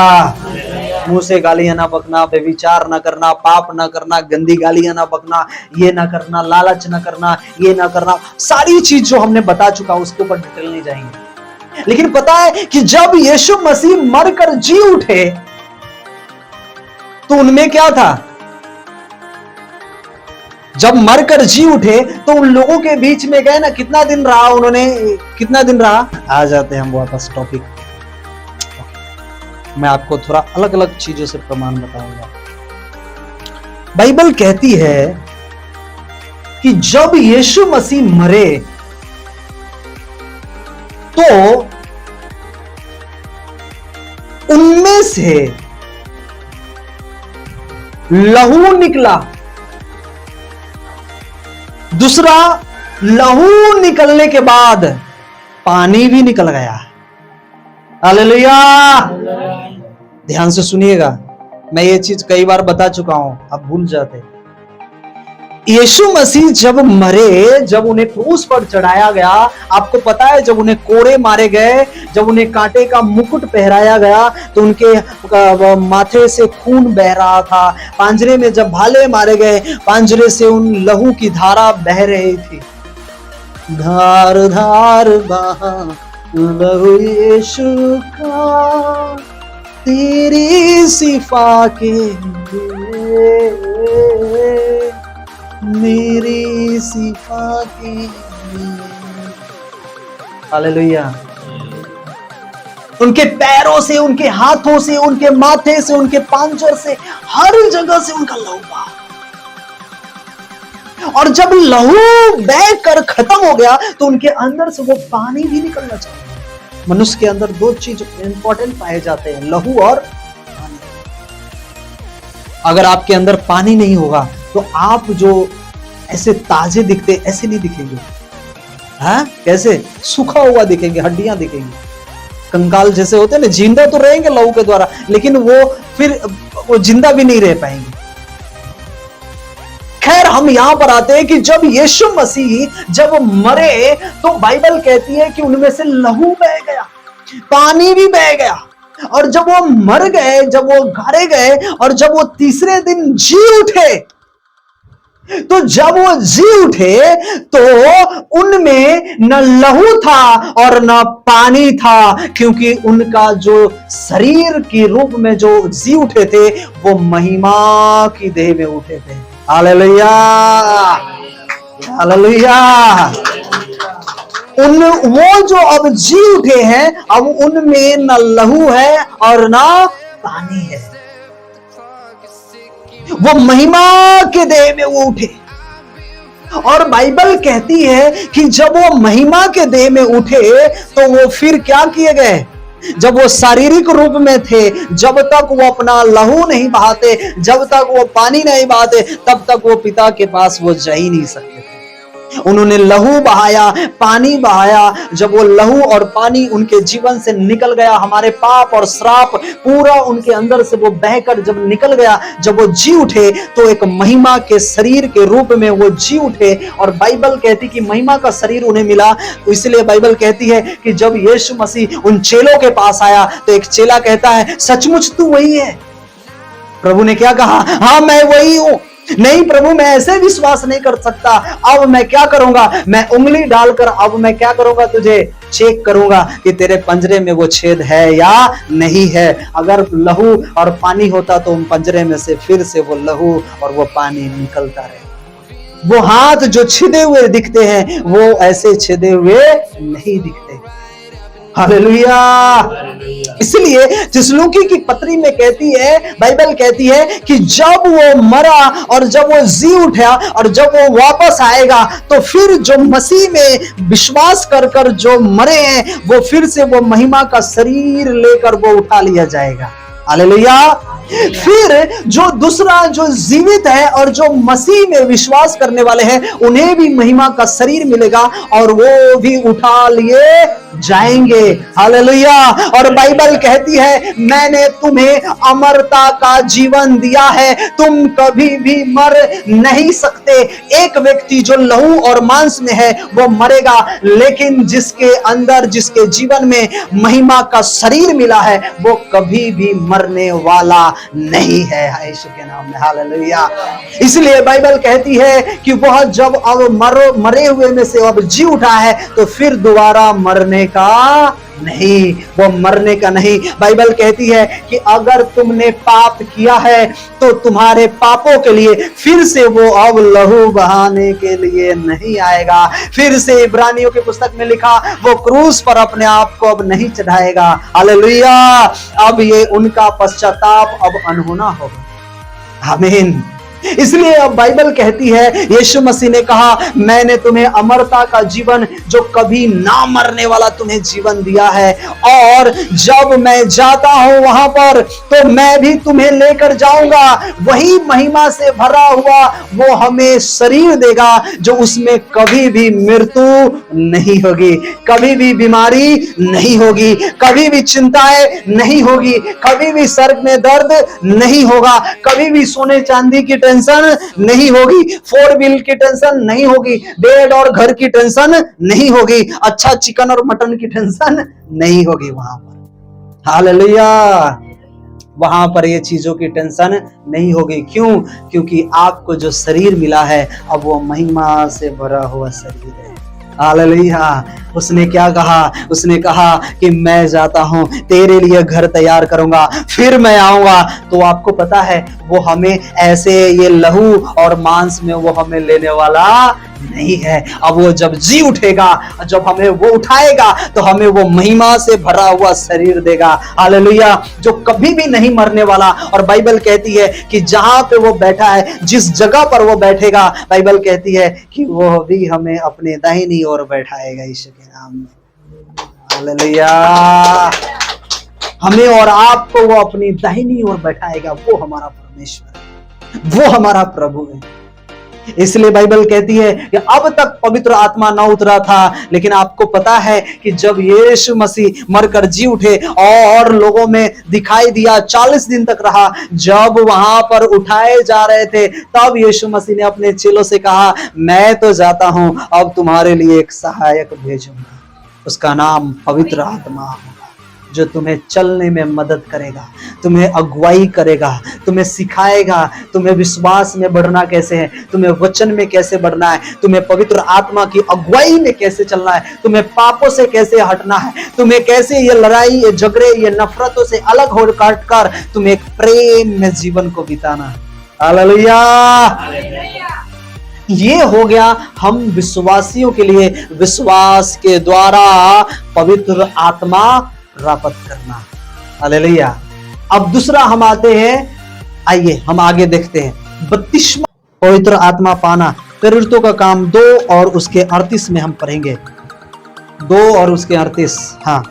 मुंह से गालियां ना बकना, व्यभिचार ना करना, पाप ना करना, गंदी गालियां ना बकना, ये ना करना, लालच ना करना, ये ना करना, सारी चीज जो हमने बता चुका उसके ऊपर डिटेल नहीं जाएंगे। लेकिन पता है कि जब यीशु मसीह मरकर जी उठे तो उनमें क्या था? जब मरकर जी उठे तो उन लोगों के बीच में गए ना, कितना दिन रहा उन्होंने? कितना दिन रहा? आ जाते हैं हम वापस टॉपिक। मैं आपको थोड़ा अलग अलग चीजों से प्रमाण बताऊंगा। बाइबल कहती है कि जब यीशु मसीह मरे तो उनमें से लहू निकला, दूसरा लहू निकलने के बाद पानी भी निकल गया। हालेलुया। ध्यान से सुनिएगा, मैं ये चीज कई बार बता चुका हूं, आप भूल जाते। यीशु मसीह जब मरे, जब उन्हें क्रूस पर चढ़ाया गया, आपको पता है जब उन्हें कोड़े मारे गए, जब उन्हें कांटे का मुकुट पहराया गया, तो उनके माथे से खून बह रहा था। पांजरे में जब भाले मारे गए, पांजरे से उन लहू की धारा बह रही थी। धार धार बहा लहू यीशु का, तेरी सिफा के लिए, मेरी सिफा के लिए। हालेलुया। उनके पैरों से, उनके हाथों से, उनके माथे से, उनके पांजर से, हर जगह से उनका लहू बहा। और जब लहू बह कर खत्म हो गया तो उनके अंदर से वो पानी भी निकलना चाहिए। मनुष्य के अंदर दो चीज इंपॉर्टेंट पाए जाते हैं, लहू और पानी। अगर आपके अंदर पानी नहीं होगा तो आप जो ऐसे ताजे दिखते, ऐसे नहीं दिखेंगे। हाँ, कैसे? सूखा हुआ दिखेंगे, हड्डियां दिखेंगी, कंकाल जैसे होते हैं ना। जिंदा तो रहेंगे लहू के द्वारा, लेकिन वो जिंदा भी नहीं रह पाएंगे। खैर, हम यहां पर आते हैं कि जब यीशु मसीह जब मरे तो बाइबल कहती है कि उनमें से लहू बह गया, पानी भी बह गया। और जब वो मर गए, जब वो गाड़े गए, और जब वो तीसरे दिन जी उठे, तो जब वो जी उठे तो उनमें न लहू था और न पानी था, क्योंकि उनका जो शरीर के रूप में जो जी उठे थे वो महिमा की देह में उठे थे। Hallelujah, hallelujah. वो जो अब जी उठे हैं, अब उनमें न लहू है और न पानी है। वो महिमा के देह में वो उठे। और बाइबल कहती है कि जब वो महिमा के देह में उठे तो वो फिर क्या किए गए? जब वो शारीरिक रूप में थे, जब तक वो अपना लहू नहीं बहाते, जब तक वो पानी नहीं बहाते, तब तक वो पिता के पास वो जा ही नहीं सकते थे। उन्होंने लहू बहाया, पानी बहाया। जब वो लहू और पानी उनके जीवन से निकल गया, हमारे पाप और श्राप पूरा उनके अंदर से वो बहकर जब निकल गया, जब वो जी उठे तो एक महिमा के शरीर के रूप में वो जी उठे। और बाइबल कहती कि महिमा का शरीर उन्हें मिला। इसलिए बाइबल कहती है कि जब यीशु मसीह उन चेलों के पास आया तो एक चेला कहता है, सचमुच तू वही है? प्रभु ने क्या कहा? हाँ, मैं वही हूं। नहीं प्रभु, मैं ऐसे विश्वास नहीं कर सकता। अब मैं क्या करूंगा? मैं उंगली डालकर अब मैं क्या करूंगा? तुझे चेक करूंगा कि तेरे पंजरे में वो छेद है या नहीं है। अगर लहू और पानी होता तो पंजरे में से फिर से वो लहू और वो पानी निकलता रहे। वो हाथ जो छिदे हुए दिखते हैं वो ऐसे छिदे हुए नहीं दिखते। हालेलुया। इसलिए थिस्सलुनीकि की पत्री में कहती है, बाइबल कहती है कि जब वो मरा और जब वो जी उठा और जब वो वापस आएगा तो फिर जो मसीह में विश्वास कर कर जो मरे हैं वो फिर से वो महिमा का शरीर लेकर वो उठा लिया जाएगा। हालेलुया। फिर जो दूसरा जो जीवित है और जो मसीह में विश्वास करने वाले हैं उन्हें भी महिमा का शरीर मिलेगा और वो भी उठा लिए जाएंगे। हालेलुया। और बाइबल कहती है, मैंने तुम्हें अमरता का जीवन दिया है, तुम कभी भी मर नहीं सकते। एक व्यक्ति जो लहू और मांस में है वो मरेगा, लेकिन जिसके अंदर, जिसके जीवन में महिमा का शरीर मिला है वो कभी भी मरने वाला नहीं है। यीशु के नाम में हालेलुया। इसलिए बाइबल कहती है कि वह जब अब मरे हुए में से अब जी उठा है तो फिर दोबारा मरने का नहीं, वो मरने का नहीं। बाइबल कहती है कि अगर तुमने पाप किया है तो तुम्हारे पापों के लिए फिर से वो अब लहू बहाने के लिए नहीं आएगा। फिर से इब्रानियों की पुस्तक में लिखा, वो क्रूस पर अपने आप को अब नहीं चढ़ाएगा। हालेलुया। अब ये उनका पश्चाताप अब अनहोना होगा। आमीन। इसलिए अब बाइबल कहती है, यीशु मसीह ने कहा, मैंने तुम्हें अमरता का जीवन जो कभी ना मरने वाला तुम्हें जीवन दिया है, और जब मैं जाता हूं वहां पर तो मैं भी तुम्हें लेकर जाऊंगा। वही महिमा से भरा हुआ वो हमें शरीर देगा जो उसमें कभी भी मृत्यु नहीं होगी, कभी भी बीमारी नहीं होगी, कभी भी चिंताएं नहीं होगी, कभी भी सर में दर्द नहीं होगा, कभी भी सोने चांदी की टेंशन टेंशन नहीं होगी, 4 व्हील की टेंशन नहीं होगी, बेड और घर की टेंशन नहीं होगी, अच्छा चिकन और मटन की टेंशन नहीं होगी वहां पर। हालेलुया। वहां पर ये चीजों की टेंशन नहीं होगी। क्यों? क्योंकि आपको जो शरीर मिला है अब वो महिमा से भरा हुआ शरीर है। हालेलुया। उसने क्या कहा? उसने कहा कि मैं जाता हूं, तेरे लिए घर तैयार करूंगा, फिर मैं आऊंगा। तो आपको पता है वो हमें ऐसे ये लहू और मांस में वो हमें लेने वाला नहीं है। अब वो जब जी उठेगा, जब हमें वो उठाएगा तो हमें वो महिमा से भरा हुआ शरीर देगा। हालेलुया। जो कभी भी नहीं मरने वाला। और बाइबल कहती है कि जहां पे वो बैठा है, जिस जगह पर वो बैठेगा, बाइबल कहती है कि वो भी हमें अपने दाहिनी ओर बैठाएगा यीशु के नाम में। हालेलुया। हमें और आपको वो अपनी दाहिनी ओर बैठाएगा। वो हमारा परमेश्वर है, वो हमारा प्रभु है। इसलिए बाइबल कहती है कि अब तक पवित्र आत्मा ना उतरा था, लेकिन आपको पता है कि जब यीशु मसीह मरकर जी उठे और लोगों में दिखाई दिया, 40 दिन तक रहा, जब वहां पर उठाए जा रहे थे, तब यीशु मसीह ने अपने चेलों से कहा, मैं तो जाता हूं, अब तुम्हारे लिए एक सहायक भेजूंगा, उसका नाम पवित्र आत्मा होगा, जो तुम्हें चलने में मदद करेगा, तुम्हें अगुवाई करेगा, तुम्हें सिखाएगा, तुम्हें विश्वास में बढ़ना कैसे है, तुम्हें वचन में कैसे बढ़ना है, तुम्हें पवित्र आत्मा की अगुवाई में कैसे चलना है, तुम्हें पापों से कैसे हटना है, तुम्हें कैसे ये लड़ाई, ये झगड़े, ये नफरतों से अलग हो काटकर तुम्हें एक प्रेम में जीवन को बिताना है। हालेलुया। ये हो गया हम विश्वासियों के लिए विश्वास के द्वारा पवित्र आत्मा प्राप्त करना। हालेलुया। अब दूसरा हम आते हैं, आइए हम आगे देखते हैं। 32वां पवित्र आत्मा पाना, प्रेरितों का काम 2 और उसके 38 में हम पढ़ेंगे। 2 और उसके 38। हाँ,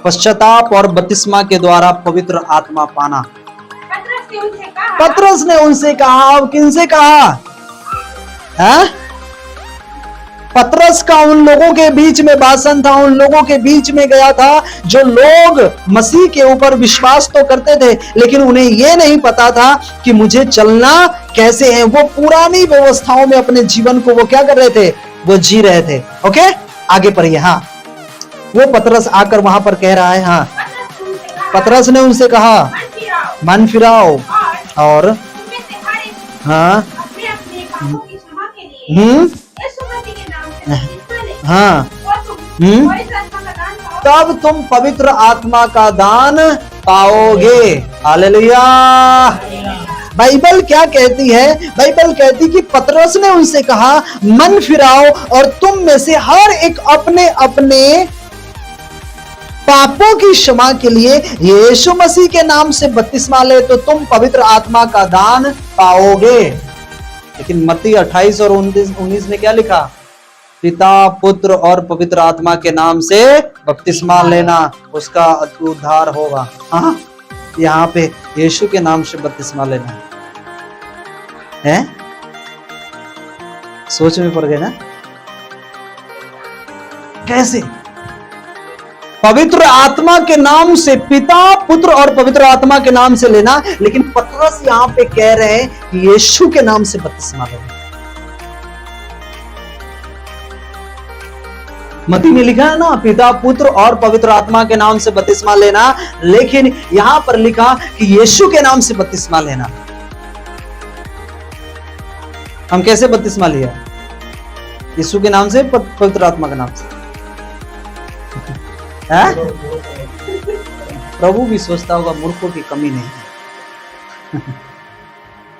पश्चाताप और बपतिस्मा के द्वारा पवित्र आत्मा पाना। पतरस ने उनसे कहा, अब किनसे कहा? है? पतरस का उन लोगों के बीच में भाषण था, उन लोगों के बीच में गया था जो लोग मसीह के ऊपर विश्वास तो करते थे, लेकिन उन्हें यह नहीं पता था कि मुझे चलना कैसे है। वो पुरानी व्यवस्थाओं में अपने जीवन को वो क्या कर रहे थे? वो जी रहे थे। ओके, आगे पढ़िए। हाँ, वो पतरस आकर वहां पर कह रहा है। हाँ, पतरस ने उनसे कहा, मन फिराओ और हाँ हाँ तब तुम पवित्र आत्मा का दान पाओगे। हालेलुया। बाइबल क्या कहती है? बाइबल कहती कि पतरस ने उनसे कहा, मन फिराओ और तुम में से हर एक अपने अपने पापों की क्षमा के लिए यीशु मसीह के नाम से बपतिस्मा ले, तो तुम पवित्र आत्मा का दान पाओगे। लेकिन मत्ती 28 और 19 में क्या लिखा? पिता, पुत्र और पवित्र आत्मा के नाम से बपतिस्मा लेना, उसका उद्धार होगा। हाँ, यहाँ पे यीशु के नाम से बपतिस्मा लेना है। सोच में पड़ गए ना? कैसे? पवित्र आत्मा के नाम से, पिता, पुत्र और पवित्र आत्मा के नाम से लेना। लेकिन पतरस यहां पे कह रहे हैं कि यीशु के नाम से बपतिस्मा लेना। मत्ती में लिखा है ना, पिता, पुत्र और पवित्र आत्मा के नाम से बपतिस्मा लेना, लेकिन यहां पर लिखा कि यीशु के नाम से बपतिस्मा लेना। हम कैसे बपतिस्मा लिया? यीशु के नाम से, पवित्र आत्मा के नाम से। प्रभु भी सोचता होगा मूर्खों की कमी नहीं है।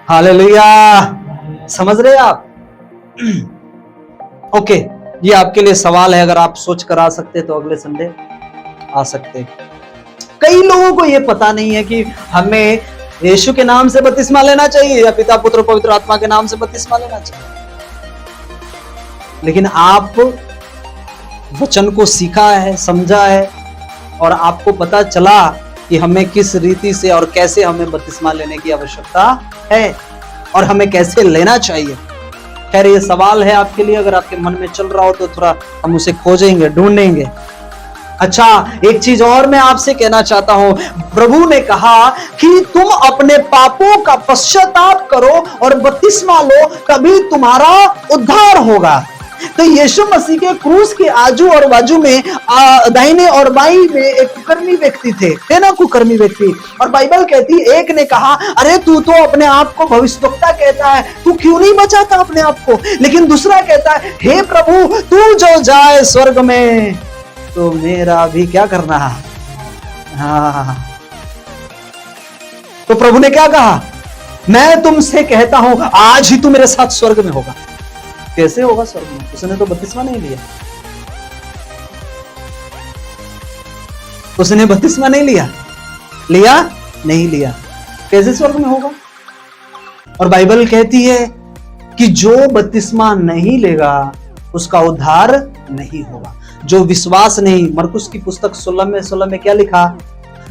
हालेलुया। समझ रहे आप? ओके, ये आपके लिए सवाल है। अगर आप सोच कर आ सकते तो अगले संडे आ सकते। कई लोगों को यह पता नहीं है कि हमें यीशु के नाम से बपतिस्मा लेना चाहिए या पिता, पुत्र, पवित्र आत्मा के नाम से बपतिस्मा लेना चाहिए। लेकिन आप वचन को सीखा है, समझा है, और आपको पता चला कि हमें किस रीति से और कैसे हमें बपतिस्मा लेने की आवश्यकता है और हमें कैसे लेना चाहिए। खैर, ये सवाल है आपके लिए, अगर आपके मन में चल रहा हो तो थोड़ा हम उसे खोजेंगे, ढूंढेंगे। अच्छा, एक चीज और मैं आपसे कहना चाहता हूं। प्रभु ने कहा कि तुम अपने पापों का पश्चाताप करो और बपतिस्मा लो, कभी तुम्हारा उद्धार होगा। तो यीशु मसीह के क्रूस के आजू और बाजू में दाहिने और बाईं में एक कुकर्मी व्यक्ति थे ना, कुकर्मी व्यक्ति। और बाइबल कहती, एक ने कहा, अरे तू तो अपने आप को भविष्यवक्ता कहता है, तू क्यों नहीं बचाता अपने आप को? लेकिन दूसरा कहता है, हे प्रभु, तू जो जाए स्वर्ग में तो मेरा भी क्या करना है? हाँ। तो प्रभु ने क्या कहा? मैं तुमसे कहता हूं, आज ही तू मेरे साथ स्वर्ग में होगा। कैसे होगा स्वर्ग में? उसने तो बपतिस्मा नहीं लिया, उसने बपतिस्मा नहीं लिया, नहीं लिया, कैसे स्वर्ग में होगा? और बाइबल कहती है कि जो बपतिस्मा नहीं लेगा उसका उद्धार नहीं होगा। जो विश्वास नहीं, मरकुस की पुस्तक 16 में क्या लिखा?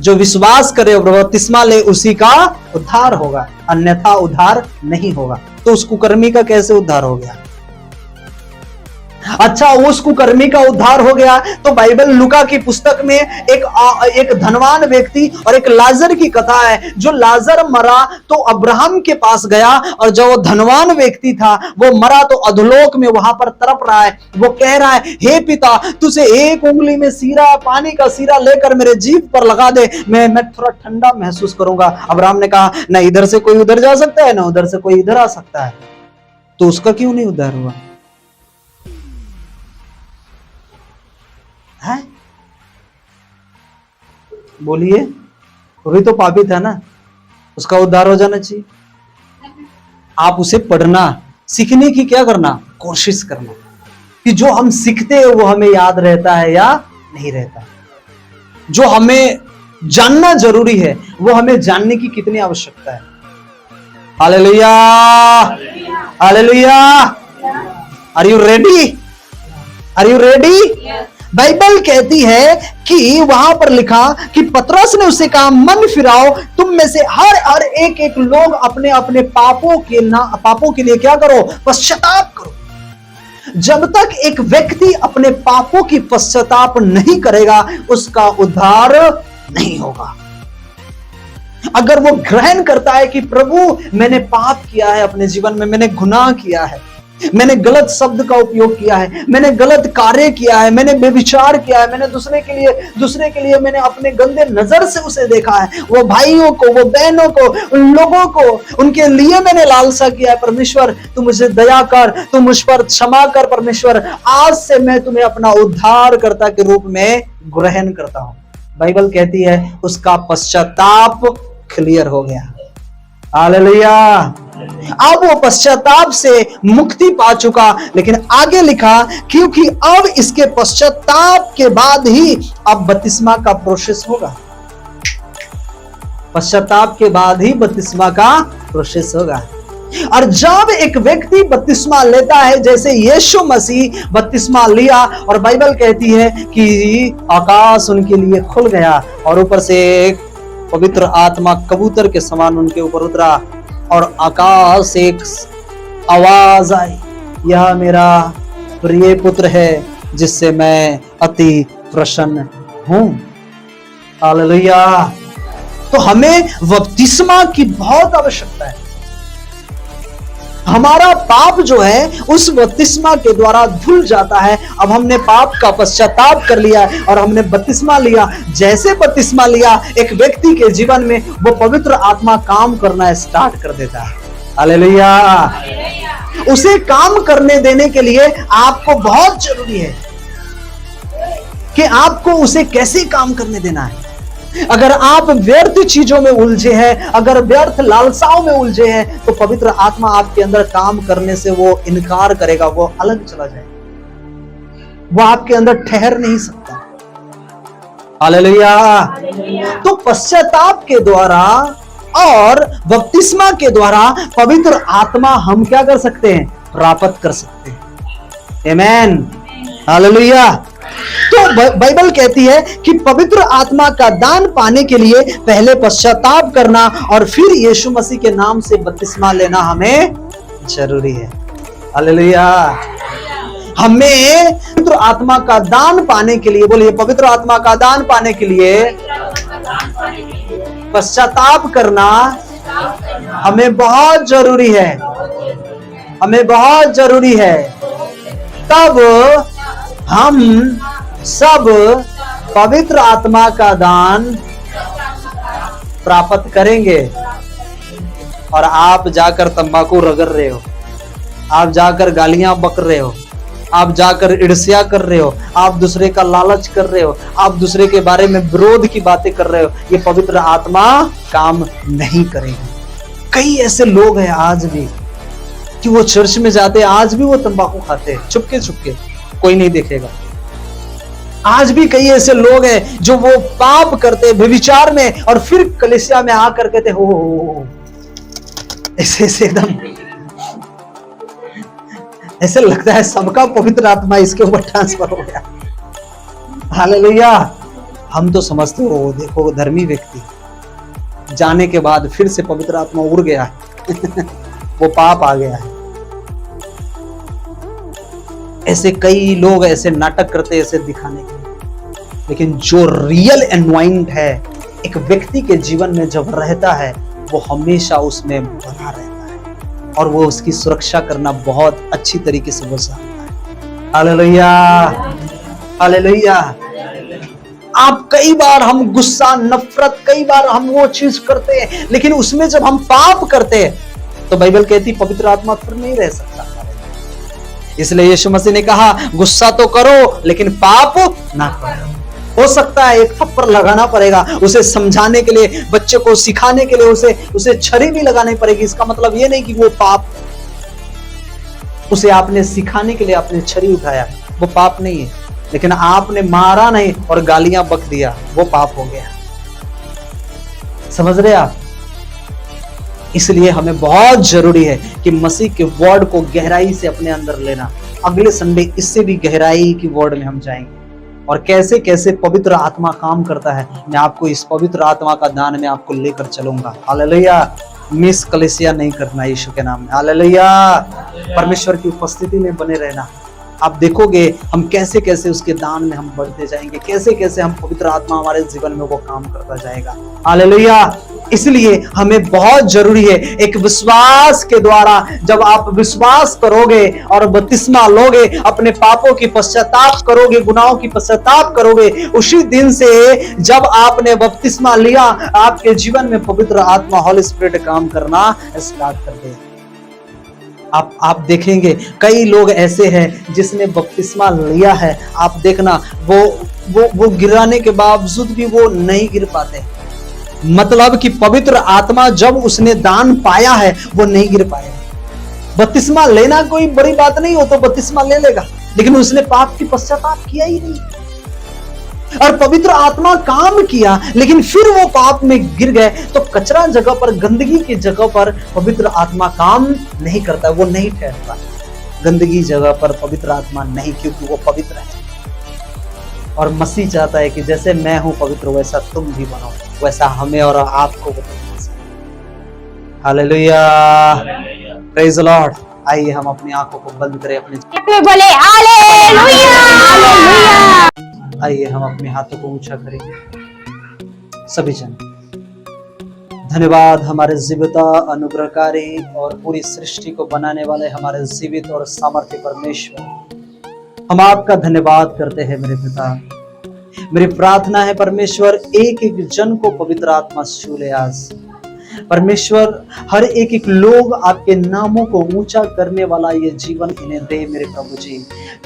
जो विश्वास करे और बपतिस्मा ले उसी का उद्धार होगा, अन्यथा उद्धार नहीं होगा। तो उस कुकर्मी का कैसे उद्धार हो गया? अच्छा, उस कुकर्मी का उद्धार हो गया तो बाइबल लूका की पुस्तक में एक धनवान व्यक्ति और एक लाजर की कथा है। जो लाजर मरा तो अब्राहम के पास गया, और जो वो धनवान व्यक्ति था वो मरा तो अधोलोक में वहां पर तड़प रहा है। वो कह रहा है, हे पिता, तुझे एक उंगली में सीरा, पानी का सीरा लेकर मेरे जीभ पर लगा दे, मैं थोड़ा ठंडा महसूस करूंगा। अब्राहम ने कहा, ना इधर से कोई उधर जा सकता है, ना उधर से कोई इधर आ सकता है। तो उसका क्यों नहीं उद्धार हुआ? है? बोलिए, वो भी तो पापी था ना, उसका उद्धार हो जाना चाहिए। आप उसे पढ़ना, सीखने की क्या करना? कोशिश करना कि जो हम सीखते हैं वो हमें याद रहता है या नहीं रहता। जो हमें जानना जरूरी है वो हमें जानने की कितनी आवश्यकता है। Hallelujah, hallelujah. Are you ready? Are you ready? Bible कहती है कि वहां पर लिखा कि पतरस ने उसे कहा, मन फिराओ, तुम में से हर एक लोग अपने अपने पापों के लिए क्या करो? पश्चाताप करो। जब तक एक व्यक्ति अपने पापों की पश्चाताप नहीं करेगा उसका उद्धार नहीं होगा। अगर वो ग्रहण करता है कि प्रभु, मैंने पाप किया है अपने जीवन में, मैंने गुनाह किया है, मैंने गलत शब्द का उपयोग किया है, मैंने गलत कार्य किया है, मैंने बेविचार किया है, मैंने दूसरे के लिए मैंने अपने गंदे नजर से उसे देखा है, वो भाइयों को, वो बहनों को, उन लोगों को, उनके लिए मैंने लालसा किया है। परमेश्वर, तू मुझे दया कर, तू मुझ पर क्षमा कर। परमेश्वर, आज से मैं तुम्हें अपना उद्धारकर्ता के रूप में ग्रहण करता हूं। बाइबल कहती है उसका पश्चाताप क्लियर हो गया। हालेलुया। अब वो पश्चाताप से मुक्ति पा चुका। लेकिन आगे लिखा, क्योंकि अब इसके पश्चाताप के बाद ही अब बपतिस्मा का प्रोसेस होगा। पश्चाताप के बाद ही बपतिस्मा का प्रोसेस होगा। और जब एक व्यक्ति बपतिस्मा लेता है, जैसे यीशु मसीह बपतिस्मा लिया, और बाइबल कहती है कि आकाश उनके लिए खुल गया और ऊपर से एक पवित्र आत्मा कबूतर के समान उनके ऊपर उतरा, और आकाश से एक आवाज आई, यह मेरा प्रिय पुत्र है जिससे मैं अति प्रसन्न हूं। हालेलुया। तो हमें बपतिस्मा की बहुत आवश्यकता है। हमारा पाप जो है उस बपतिस्मा के द्वारा धुल जाता है। अब हमने पाप का पश्चाताप कर लिया और हमने बपतिस्मा लिया। जैसे बपतिस्मा लिया, एक व्यक्ति के जीवन में वो पवित्र आत्मा काम करना स्टार्ट कर देता है। हालेलुया। उसे काम करने देने के लिए आपको बहुत जरूरी है कि आपको उसे कैसे काम करने देना है। अगर आप व्यर्थ चीजों में उलझे हैं, अगर व्यर्थ लालसाओं में उलझे हैं, तो पवित्र आत्मा आपके अंदर काम करने से वो इनकार करेगा, वो अलग चला जाएगा, वो आपके अंदर ठहर नहीं सकता। हालेलुया। तो पश्चाताप के द्वारा और बपतिस्मा के द्वारा पवित्र आत्मा हम क्या कर सकते हैं? प्राप्त कर सकते हैं। आमीन। हालेलुया। तो बाइबल कहती है कि पवित्र आत्मा का दान पाने के लिए पहले पश्चाताप करना और फिर यीशु मसीह के नाम से बपतिस्मा लेना हमें जरूरी है। हालेलुया। हमें पवित्र आत्मा का दान पाने के लिए, बोलिए पवित्र आत्मा का दान पाने के लिए पश्चाताप करना हमें बहुत जरूरी है, हमें बहुत जरूरी है। तब हम सब पवित्र आत्मा का दान प्राप्त करेंगे। और आप जाकर तंबाकू रगड़ रहे हो, आप जाकर गालियां बक रहे हो, आप जाकर ईर्ष्या कर रहे हो, आप दूसरे का लालच कर रहे हो, आप दूसरे के बारे में विरोध की बातें कर रहे हो, ये पवित्र आत्मा काम नहीं करेगी। कई ऐसे लोग हैं आज भी कि वो चर्च में जाते हैं, आज भी वो तंबाकू खाते हैं चुपके चुपके, कोई नहीं देखेगा। आज भी कई ऐसे लोग हैं जो वो पाप करते व्यभिचार में और फिर कलीसिया में आकर कहते हो ऐसे ऐसे एकदम ऐसे लगता है सबका पवित्र आत्मा इसके ऊपर ट्रांसफर हो गया। हालेलुया। हम तो समझते हो देखो धर्मी व्यक्ति, जाने के बाद फिर से पवित्र आत्मा उड़ गया है वो पाप आ गया है। ऐसे कई लोग ऐसे नाटक करते ऐसे दिखाने के लिए, लेकिन जो रियल एनवाइंट है एक व्यक्ति के जीवन में जब रहता है वो हमेशा उसमें बना रहता है और वो उसकी सुरक्षा करना बहुत अच्छी तरीके से वो जानता है। Hallelujah, hallelujah. आप कई बार हम गुस्सा नफरत कई बार हम वो चीज करते हैं, लेकिन उसमें जब हम पाप करते हैं तो बाइबल कहती पवित्र आत्मा फिर नहीं रह सकता। इसलिए यीशु मसीह ने कहा गुस्सा तो करो लेकिन पाप ना करो। हो सकता है एक थप्पड़ लगाना पड़ेगा उसे समझाने के लिए, बच्चे को सिखाने के लिए उसे छड़ी भी लगानी पड़ेगी। इसका मतलब ये नहीं कि वो पाप, उसे आपने सिखाने के लिए आपने छड़ी उठाया वो पाप नहीं है, लेकिन आपने मारा नहीं और गालियां बक दिया वो पाप हो गया। समझ रहे आप? इसलिए हमें बहुत जरूरी है कि मसीह के वर्ड को गहराई से अपने अंदर लेना। अगले संडे इससे भी गहराई की वर्ड में हम जाएंगे और कैसे कैसे पवित्र आत्मा काम करता है मैं आपको इस पवित्र आत्मा का दान में आपको लेकर चलूंगा। हालेलुया। मिस कलीसिया नहीं करना यीशु के नाम में। हालेलुया। परमेश्वर की उपस्थिति में बने रहना। आप देखोगे हम कैसे कैसे उसके दान में हम बढ़ते जाएंगे, कैसे कैसे हम पवित्र आत्मा हमारे जीवन में वो काम करता जाएगा। हालेलुया। इसलिए हमें बहुत जरूरी है एक विश्वास के द्वारा, जब आप विश्वास करोगे और बपतिस्मा लोगे, अपने पापों की पश्चाताप करोगे, गुनाहों की पश्चाताप करोगे, उसी दिन से जब आपने बपतिस्मा लिया आपके जीवन में पवित्र आत्मा हॉली स्पिरिट काम करना स्टार्ट कर दे। आप देखेंगे कई लोग ऐसे हैं जिसने बपतिस्मा लिया है, आप देखना वो गिराने के बावजूद भी वो नहीं गिर पाते। मतलब कि पवित्र आत्मा जब उसने दान पाया है वो नहीं गिर पाया। बपतिस्मा लेना कोई बड़ी बात नहीं हो तो बपतिस्मा ले लेगा, लेकिन उसने पाप की पश्चाताप किया ही नहीं और पवित्र आत्मा काम किया लेकिन फिर वो पाप में गिर गए। तो कचरा जगह पर, गंदगी की जगह पर पवित्र आत्मा काम नहीं करता, वो नहीं ठहरता। गंदगी जगह पर पवित्र आत्मा नहीं, क्योंकि वो पवित्र है और मसीह चाहता है कि जैसे मैं हूं पवित्र वैसा तुम भी बनो, वैसा हमें और आपको बनाना चाहिए। Hallelujah, praise the Lord. आइए हम अपनी आंखों को बंद करें, अपने
बोले हालेलुया, हालेलुया।
आइए हम अपने हाथों को ऊंचा करेंगे सभी जन। धन्यवाद हमारे जीवित अनुग्रहकारी और पूरी सृष्टि को बनाने वाले हमारे जीवित और सामर्थ्य परमेश्वर, हम आपका धन्यवाद करते हैं मेरे पिता। मेरी प्रार्थना है परमेश्वर एक एक जन को पवित्र आत्मा छू ले आज। परमेश्वर हर एक एक लोग आपके नामों को ऊंचा करने वाला ये जीवन इन्हें दे मेरे प्रभु जी।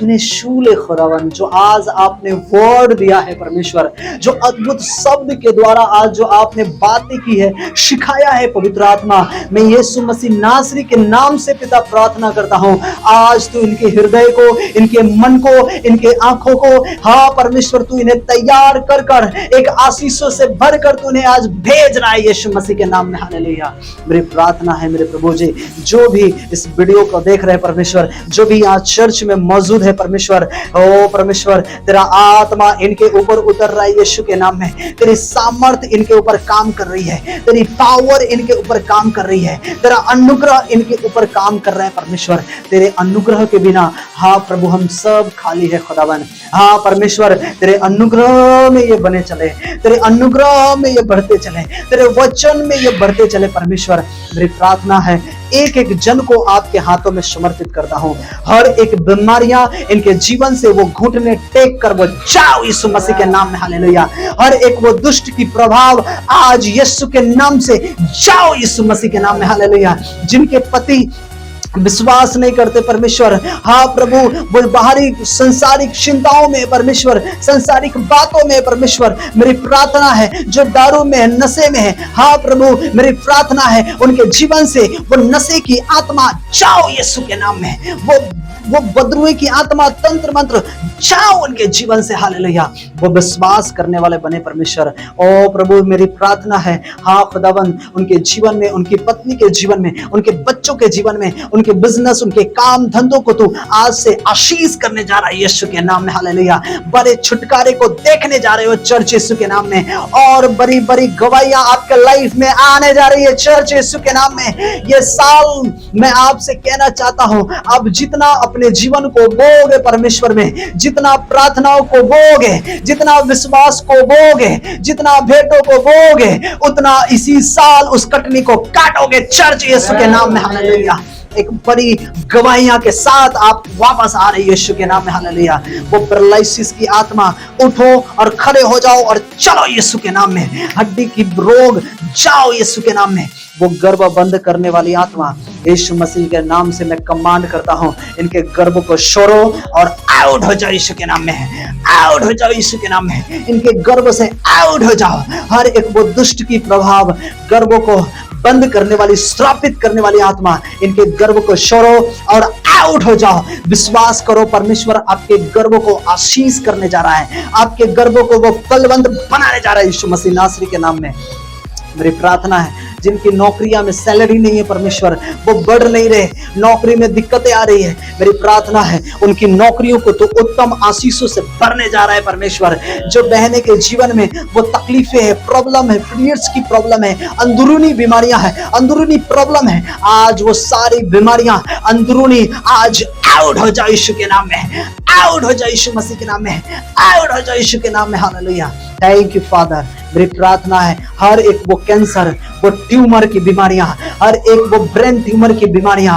इन्हें छू ले खुदावन, जो आज आपने वर्ड दिया है परमेश्वर, जो अद्भुत शब्द के द्वारा आज जो आपने बातें की है, सिखाया है पवित्र आत्मा, मैं यीशु मसीह नासरी के नाम से पिता प्रार्थना करता हूँ आज तू इनके हृदय को, इनके मन को, इनके आंखों को, हाँ परमेश्वर तू इन्हें तैयार कर कर एक आशीषों से भरकर तू इन्हें आज भेज रहा है यीशु मसीह के नाम में। हालेलुया। मेरी प्रार्थना है मेरे प्रभु जी, जो भी इस वीडियो को देख रहे हैं परमेश्वर, जो भी यहाँ चर्च में मौजूद है परमेश्वर, ओ परमेश्वर तेरा आत्मा इनके ऊपर उतर रहा है यीशु के नाम में। तेरी सामर्थ इनके ऊपर काम कर रही है, तेरी पावर इनके ऊपर काम कर रही है, तेरा अनुग्रह इनके ऊपर काम कर रहा है परमेश्वर। तेरे अनुग्रह के बिना हाँ प्रभु हम सब खाली है खुदावन। हाँ परमेश्वर तेरे अनुग्रह में ये बने चले, तेरे अनुग्रह में ये बढ़ते चले, तेरे वचन में ये बढ़ते चले परमेश्वर। मेरी प्रार्थना है एक एक जन को आपके हाथों में समर्पित करता हूं। हर एक बीमारियां इनके जीवन से वो घुटने टेक कर वो जाओ यीशु मसीह के नाम में हालेलुया। हर एक वो दुष्ट की प्रभाव आज यीशु के नाम से जाओ यीशु मसीह के नाम में हालेलुया। जिनके पति विश्वास नहीं करते परमेश्वर, हाँ प्रभु वो बाहरी संसारिक चिंताओं में परमेश्वर, संसारिक बातों में परमेश्वर, मेरी प्रार्थना है जो दारू में है, नशे में है, हाँ प्रभु मेरी प्रार्थना है उनके जीवन से वो नशे की आत्मा जाओ यीशु के नाम में। वो बदरुए की आत्मा, तंत्र मंत्र जाओ उनके जीवन से हालेलुया। वो विश्वास करने वाले बने परमेश्वर। ओ प्रभु मेरी प्रार्थना है हाँ खुदावन उनके जीवन में, उनकी पत्नी के जीवन में, उनके बच्चों के जीवन में, उनके बिजनेस, उनके काम धंधों को तू आज से आशीष करने जा रहा है यीशु के नाम में हालेलुया। बड़े छुटकारे को देखने जा रहे हो चर्च यीशु के नाम में, और बड़ी बड़ी गवाहियां आपके लाइफ में आने जा रही है चर्च यीशु के नाम में। ये साल मैं आपसे कहना चाहता हूं, अब जितना अपने जीवन को बोगे परमेश्वर में, जितना प्रार्थनाओं को बोगे, जितना विश्वास को बोगे, जितना भेंटों को बोगे, उतना इसी साल उस कटनी को काटोगे चर्च यीशु के नाम में हालेलुया। एक बड़ी गवाहियां के साथ आप वापस आ रहे यीशु के नाम में हालेलुया। वो पैरालिसिस की आत्मा उठो और खड़े हो जाओ और चलो यीशु के नाम में। हड्डी की रोग जाओ यीशु के नाम में। वो गर्भ बंद करने वाली आत्मा यीशु मसीह के नाम से मैं कमांड करता हूं, इनके गर्भ को छोड़ो और आउट हो जाओ यीशु के नाम में, आउट हो जाओ यीशु के नाम में। इनके गर्भ से आउट हो जाओ। हर एक वो दुष्ट की प्रभाव, गर्भों को बंद करने वाली, श्रापित करने वाली आत्मा, इनके गर्भ को छोड़ो और आउट हो जाओ। विश्वास करो परमेश्वर आपके गर्भ को आशीष करने जा रहा है, आपके गर्भ को वो फलवंत बनाने जा रहा है यीशु मसीह नासरी के नाम में। मेरी प्रार्थना है जिनकी नौकरियां में सैलरी नहीं है परमेश्वर, वो बढ़ नहीं रहे, नौकरी में दिक्कतें आ रही है, मेरी प्रार्थना है उनकी नौकरियों को तो उत्तम आशीषों से भरने जा रहा है परमेश्वर। जो बहने के जीवन में वो तकलीफें है, प्रॉब्लम है, पीरियड्स की प्रॉब्लम है, अंदरूनी बीमारियां है, अंदरूनी प्रॉब्लम है, आज वो सारी बीमारियां अंदरूनी आज आउट हो जाओ यीशु के नाम में, आउट हो जाओ यीशु मसीह के नाम में, आउट हो जाओ यीशु के नाम में हालेलुया। Thank you father. मेरी प्रार्थना है हर एक वो कैंसर, वो ट्यूमर की बीमारियां, हर एक वो ब्रेन ट्यूमर की बीमारियां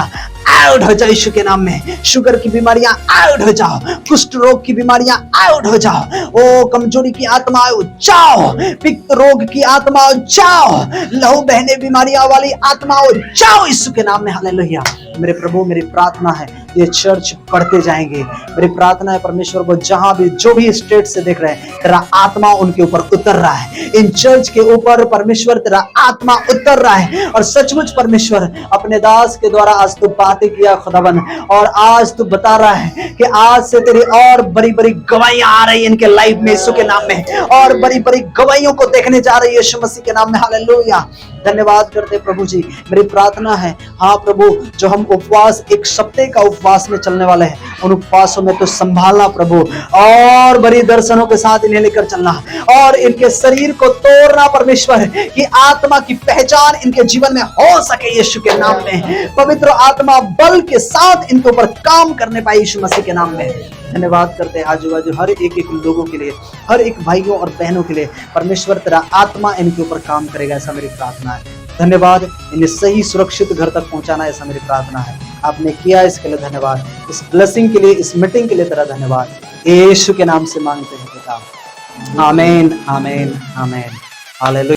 आउट हो जाओ यीशु के नाम में। शुगर की बीमारियां आउट हो जाओ, कुष्ठ रोग की बीमारियां आउट हो जाओ, ओ कमजोरी की आत्मा जाओ, पित्त रोग की आत्मा जाओ, लहू बहने बीमारियां वाली आत्मा जाओ यीशु के नाम में हालेलुया। मेरे प्रभु मेरी प्रार्थना है ये चर्च बढ़ते जाएंगे। मेरी प्रार्थना है परमेश्वर वो जहां भी जो भी स्टेट से देख रहे हैं, तेरा आत्मा उनके ऊपर उतर रहा है, इन चर्च के ऊपर परमेश्वर तेरा आत्मा उतर रहा है। और सचमुच परमेश्वर अपने दास के द्वारा आज तू बातें किया खुदावन, और आज तू बता रहा है कि आज से तेरी और बड़ी बड़ी गवाहियां आ रही है इनके लाइफ में यीशु के नाम में, और बड़ी बड़ी गवाहियों को देखने जा रही है यीशु मसीह के नाम में हालेलुया। धन्यवाद करते प्रभु जी। मेरी प्रार्थना है हाँ प्रभु जो हम उपवास एक सप्ताह का उपवास में चलने वाले हैं, उन उपवासों में तो संभालना प्रभु, और बड़ी दर्शनों के साथ इन्हें लेकर चलना, और इनके शरीर को तोड़ना परमेश्वर कि आत्मा की पहचान इनके जीवन में हो सके यीशु के नाम में। पवित्र आत्मा बल के साथ इनके ऊपर काम करने पाए यीशु मसीह के नाम में। धन्यवाद करते हैं आजू बाजू हर एक लोगों के लिए, हर एक भाइयों और बहनों के लिए परमेश्वर तेरा आत्मा इनके ऊपर काम करेगा, ऐसा मेरी प्रार्थना है। धन्यवाद। इन्हें सही सुरक्षित घर तक पहुंचाना ऐसा मेरी प्रार्थना है। आपने किया इसके लिए धन्यवाद, इस ब्लेसिंग के लिए, इस मीटिंग के लिए तेरा धन्यवाद। यीशु के नाम से मांगते हैं पिता, आमीन आमीन आमीन। हालेलुया।